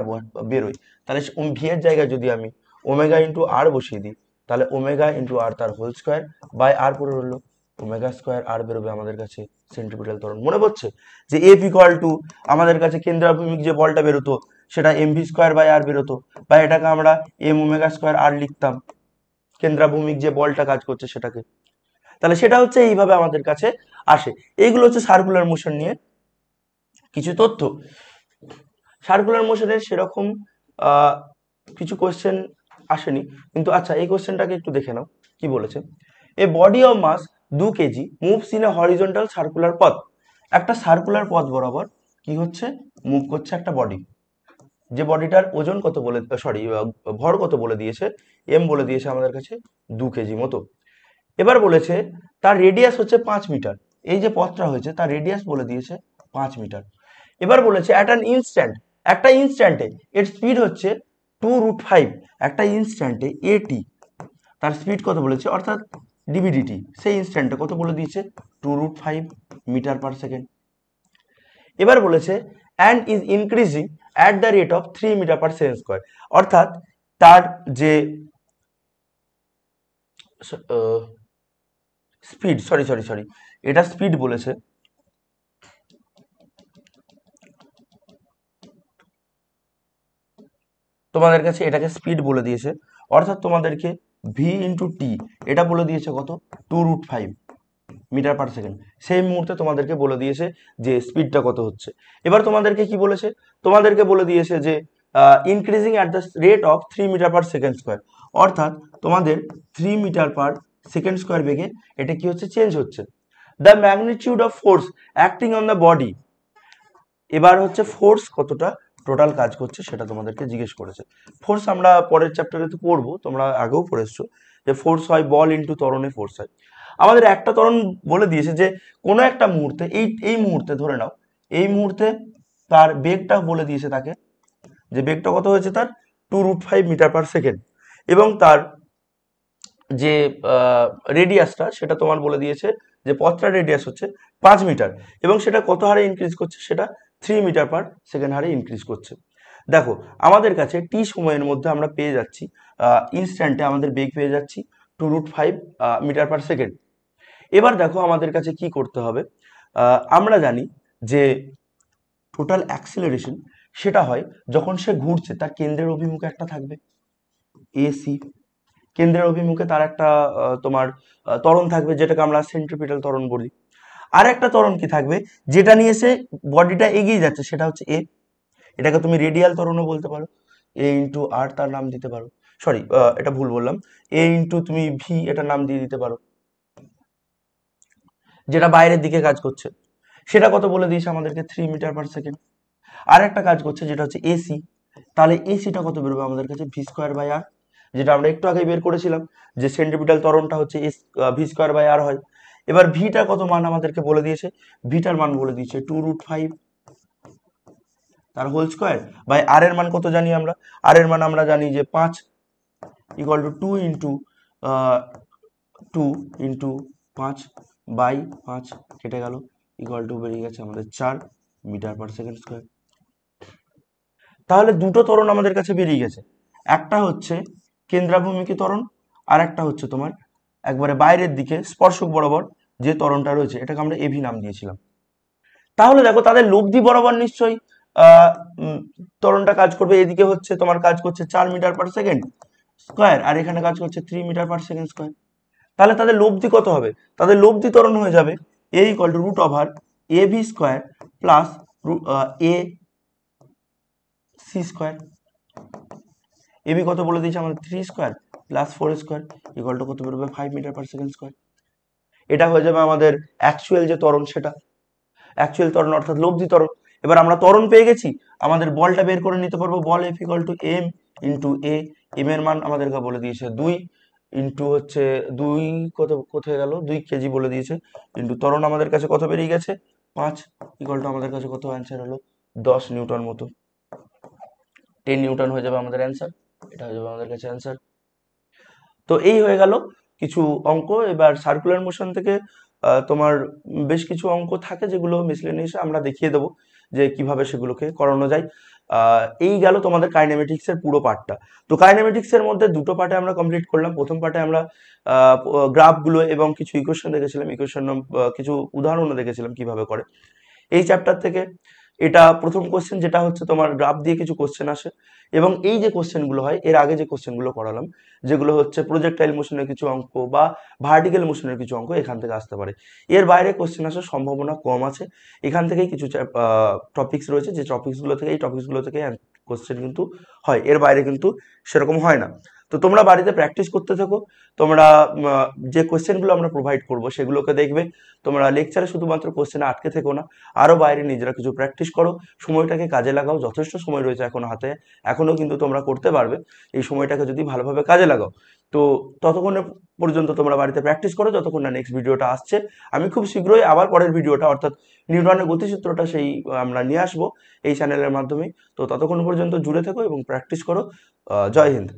বেরোয়, তাহলে ভি এর জায়গায় যদি আমি ওমেগা ইন্টু আর বসিয়ে দিই, তাহলে ওমেগা ইন্টু আর তার হোল স্কোয়ার বাই আর পড়ে রইল, ওমেগা স্কোয়ার আর বেরোবে আমাদের কাছে সেন্ট্রিপিটাল ত্বরণ। মনে পড়ছে যে এফ ইকুয়াল টু আমাদের কাছে কেন্দ্রাভিমুখ যে বলটা বেরোতো সেটা এম ভি স্কোয়ার বাই আর বেরোতো, বা এটাকে আমরা এম ওমেগা স্কোয়ার আর লিখতাম, কেন্দ্রাভিমুখ যে বলটা কাজ করছে সেটাকে। তাহলে সেটা হচ্ছে এইভাবে আমাদের কাছে আসে। এইগুলো হচ্ছে সার্কুলার মোশন নিয়ে কিছু তথ্য। সার্কুলার মোশনের সেরকম কিছু কোশ্চেন আসেনি, কিন্তু আচ্ছা এই কোশ্চেনটাকে একটু দেখে নাও কি বলেছে। A body of mass 2 KG moves in a horizontal circular পথ। একটা সার্কুলার পথ বরাবর কি হচ্ছে? মুভ করছে একটা বডি, যে বডিটার ওজন কত বলে, সরি ভর কত বলে দিয়েছে? এম বলে দিয়েছে আমাদের কাছে 2 কেজি মতো। এবার বলেছে তার রেডিয়াস হচ্ছে 5 মিটার। এই যে পথটা হয়েছে তার রেডিয়াস বলে দিয়েছে 5 মিটার। এবার বলেছে অ্যাট অ্যান ইনস্ট্যান্ট, একটা ইনস্ট্যান্টে এর স্পিড হচ্ছে 2√5, একটা ইনস্ট্যান্টে এটি তার স্পিড কত বলেছে, অর্থাৎ ডিভিডিটি সেই ইনস্ট্যান্টে কত বলে দিয়েছে? 2√5 মিটার পার সেকেন্ড। এবার বলেছে and is increasing at the rate of 3 metre per second square, অর্থাৎ তার যে স্পিড, সরি এটা স্পিড বলেছে, তোমাদের কাছে এটাকে স্পিড বলে দিয়েছে, অর্থাৎ তোমাদেরকে ভি ইন্টু টি এটা বলে দিয়েছে কত? 2√5 মিটার পার সেকেন্ড। সেই মুহূর্তে তোমাদেরকে বলে দিয়েছে যে স্পিডটা কত হচ্ছে। এবার তোমাদেরকে কি বলেছে? তোমাদেরকে বলে দিয়েছে যে increasing at the rate of 3 metre per second square, অর্থাৎ তোমাদের 3 মিটার পার সেকেন্ড স্কোয়ার বেগে এটা কি হচ্ছে, চেঞ্জ হচ্ছে। The magnitude of force acting on the body, এবার হচ্ছে ফোর্স কতটা টোটাল কাজ করছে সেটা তোমাদেরকে জিজ্ঞেস করেছে। ফোর্স আমরা পরের চ্যাপ্টারে তো পড়বো, তোমরা আগেও পড়েছো যে ফোর্স হয় বল ইন্টু ত্বরণে ফোর্স হয়। আমাদের একটা ত্বরণ বলে দিয়েছে যে কোনো একটা মুহূর্তে, এই মুহূর্তে ধরে নাও, এই মুহূর্তে তার বেগটা বলে দিয়েছে তাকে, যে বেগটা কত হয়েছে তার 2√5 মিটার পার সেকেন্ড, এবং তার যে রেডিয়াসটা সেটা তোমার বলে দিয়েছে যে পথটার রেডিয়াস হচ্ছে 5 মিটার, এবং সেটা কত হারে ইনক্রিজ করছে, সেটা 3 মিটার পার সেকেন্ড হারে ইনক্রিজ করছে। দেখো আমাদের কাছে টি সময়ের মধ্যে আমরা পেয়ে যাচ্ছি, ইনস্ট্যান্টে আমাদের বেগ পেয়ে যাচ্ছি 2√5 মিটার পার সেকেন্ড। এবার দেখো আমাদের কাছে কি করতে হবে, আমরা জানি যে টোটাল অ্যাক্সিলারেশন সেটা হয় যখন সে ঘুরছে, তার কেন্দ্রের অভিমুখে একটা থাকবে এসি, কেন্দ্রের অভিমুখে তার একটা তোমার ত্বরণ থাকবে, যেটাকে আমরা সেন্ট্রিপিটাল ত্বরণ বলি। আর একটা ত্বরণ কি থাকবে, যেটা নিয়ে সে বডিটা এগিয়ে যাচ্ছে, সেটা হচ্ছে এ, এটাকে তুমি রেডিয়াল ত্বরণও বলতে পারো, এ ইন্টু আর তার নাম দিতে পারো, সরি এটা ভুল বললাম, এ ইন্টু তুমি ভি এটার নাম দিয়ে দিতে পারো, যেটা বাইরের দিকে কাজ করছে। সেটা কত বলে দিয়েছে আমাদেরকে, 3 মিটার পার সেকেন্ড। আর একটা কাজ করছে যেটা হচ্ছে এসি, তাহলে এসিটা কত বেরোবে আমাদের কাছে, ভি স্কোয়ার বাই আর, যেটা আমরা একটু আগে বের করেছিলাম যে সেন্ট্রিপিটাল ত্বরণটা হচ্ছে ভি স্কোয়ার বাই আর হয়। এবার ভিটা কত মান আমাদেরকে বলে দিয়েছে, ভিটার মান বলে দিয়েছে 2√5 তার হোল স্কোয়ার বাই আর এর মান কত জানি আমরা, আর এর মান আমরা জানি যে 5 ইকুয়াল টু 2 ইন্টু 5 বাই 5 কেটে গেল, ইকুয়াল টু বেরিয়ে গেছে আমাদের 4 মিটার পার সেকেন্ড স্কোয়ার। তাহলে দুটো ত্বরণ আমাদের কাছে বেরিয়ে গেছে, একটা হচ্ছে কেন্দ্রাভিমুখী ত্বরণ, আর একটা হচ্ছে তোমার একবারে বাইরের দিকে স্পর্শক বরাবর যে ত্বরণটা রয়েছে, এটাকে আমরা এভি নাম দিয়েছিলাম। তাহলে দেখো তাদের লব্ধি বরাবর নিশ্চয়ই ত্বরণটা কাজ করবে, এদিকে হচ্ছে তোমার কাজ করছে 4 মিটার পার সেকেন্ড স্কোয়ার, আর এখানে কাজ করছে 3 মিটার পার সেকেন্ড স্কোয়ার। তাহলে তাদের লব্ধি কত হবে, তাদের লব্ধি ত্বরণ হয়ে যাবে A equal to root over A B square plus A C square. AB কত বলে দিয়েছে আমাদের, 3 square plus 4 square equal to কত বেরোবে, 5 মিটার পার সেকেন্ড স্কোয়ার। এটা হয়ে যাবে আমাদের অ্যাকচুয়াল যে ত্বরণ, সেটা অ্যাকচুয়াল ত্বরণ অর্থাৎ লব্ধি ত্বরণ। এবার আমরা ত্বরণ পেয়ে গেছি, আমাদের বলটা বের করে নিতে পারবো, বল F equal to M into A, M এর মান আমাদেরকে বলে দিয়েছে 2 ইন্টু হচ্ছে 2 কত কোথায় গেল, 2 কেজি বলে দিয়েছে, ইন্টু ত্বরণ আমাদের কাছে কত বেরিয়ে গেছে 5, ইকুয়াল টু আমাদের কাছে কত অ্যান্সার হলো 10 নিউটন মতো, 10 নিউটন হয়ে যাবে আমাদের অ্যান্সার, এটা হয়ে যাবে আমাদের কাছে অ্যান্সার। তো এই হয়ে গেল কিছু অঙ্ক। এবার সার্কুলার মোশন থেকে তোমার বেশ কিছু অঙ্ক থাকে যেগুলো মিসলেনিয়াস আমরা দেখিয়ে দেবো যে কিভাবে সেগুলোকে করানো যায়। এই গেল তোমাদের কাইনেমেটিক্স এর পুরো পার্টটা। তো কাইনেমেটিক্স এর মধ্যে দুটো পার্টে আমরা কমপ্লিট করলাম। প্রথম পার্টে আমরা গ্রাফগুলো এবং কিছু ইকুয়েশন দেখেছিলাম, ইকুয়েশন কিছু উদাহরণও দেখেছিলাম কিভাবে করে। এই চ্যাপ্টার থেকে এটা প্রথম কোশ্চেন, যেটা হচ্ছে তোমার গ্রাফ দিয়ে কিছু কোশ্চেন আসে, এবং এই যে কোশ্চেনগুলো হয় এর আগে যে কোশ্চেনগুলো করালাম, যেগুলো হচ্ছে প্রজেক্টাইল মোশনের কিছু অঙ্ক বা ভার্টিক্যাল মোশনের কিছু অঙ্ক, এখান থেকে আসতে পারে। এর বাইরে কোশ্চেন আসার সম্ভাবনা কম আছে। এখান থেকেই কিছু টপিকস রয়েছে, যে টপিকসগুলো থেকে এই টপিকসগুলো থেকে কোশ্চেন কিন্তু হয়, এর বাইরে কিন্তু সেরকম হয় না। তো তোমরা বাড়িতে প্র্যাকটিস করতে থাকো, তোমরা যে কোশ্চেনগুলো আমরা প্রোভাইড করবো সেগুলোকে দেখবে, তোমরা লেকচারে শুধুমাত্র কোশ্চেনে আটকে থেকো না, আরো বাইরে নিজেরা কিছু প্র্যাকটিস করো, সময়টাকে কাজে লাগাও, যথেষ্ট সময় রয়েছে এখনো হাতে, এখনো কিন্তু তোমরা করতে পারবে। এই সময়টাকে যদি ভালোভাবে কাজে লাগাও, তো ততক্ষণ পর্যন্ত তোমরা বাড়িতে প্র্যাকটিস করো, যতক্ষণ না নেক্সট ভিডিওটা আসছে। আমি খুব শীঘ্রই আবার পরের ভিডিওটা অর্থাৎ নিউটনের গতিসূত্রটা সেই আমরা নিয়ে আসবো এই চ্যানেলের মাধ্যমে। তো ততক্ষণ পর্যন্ত জুড়ে থেকো এবং প্র্যাকটিস করো। জয় হিন্দ।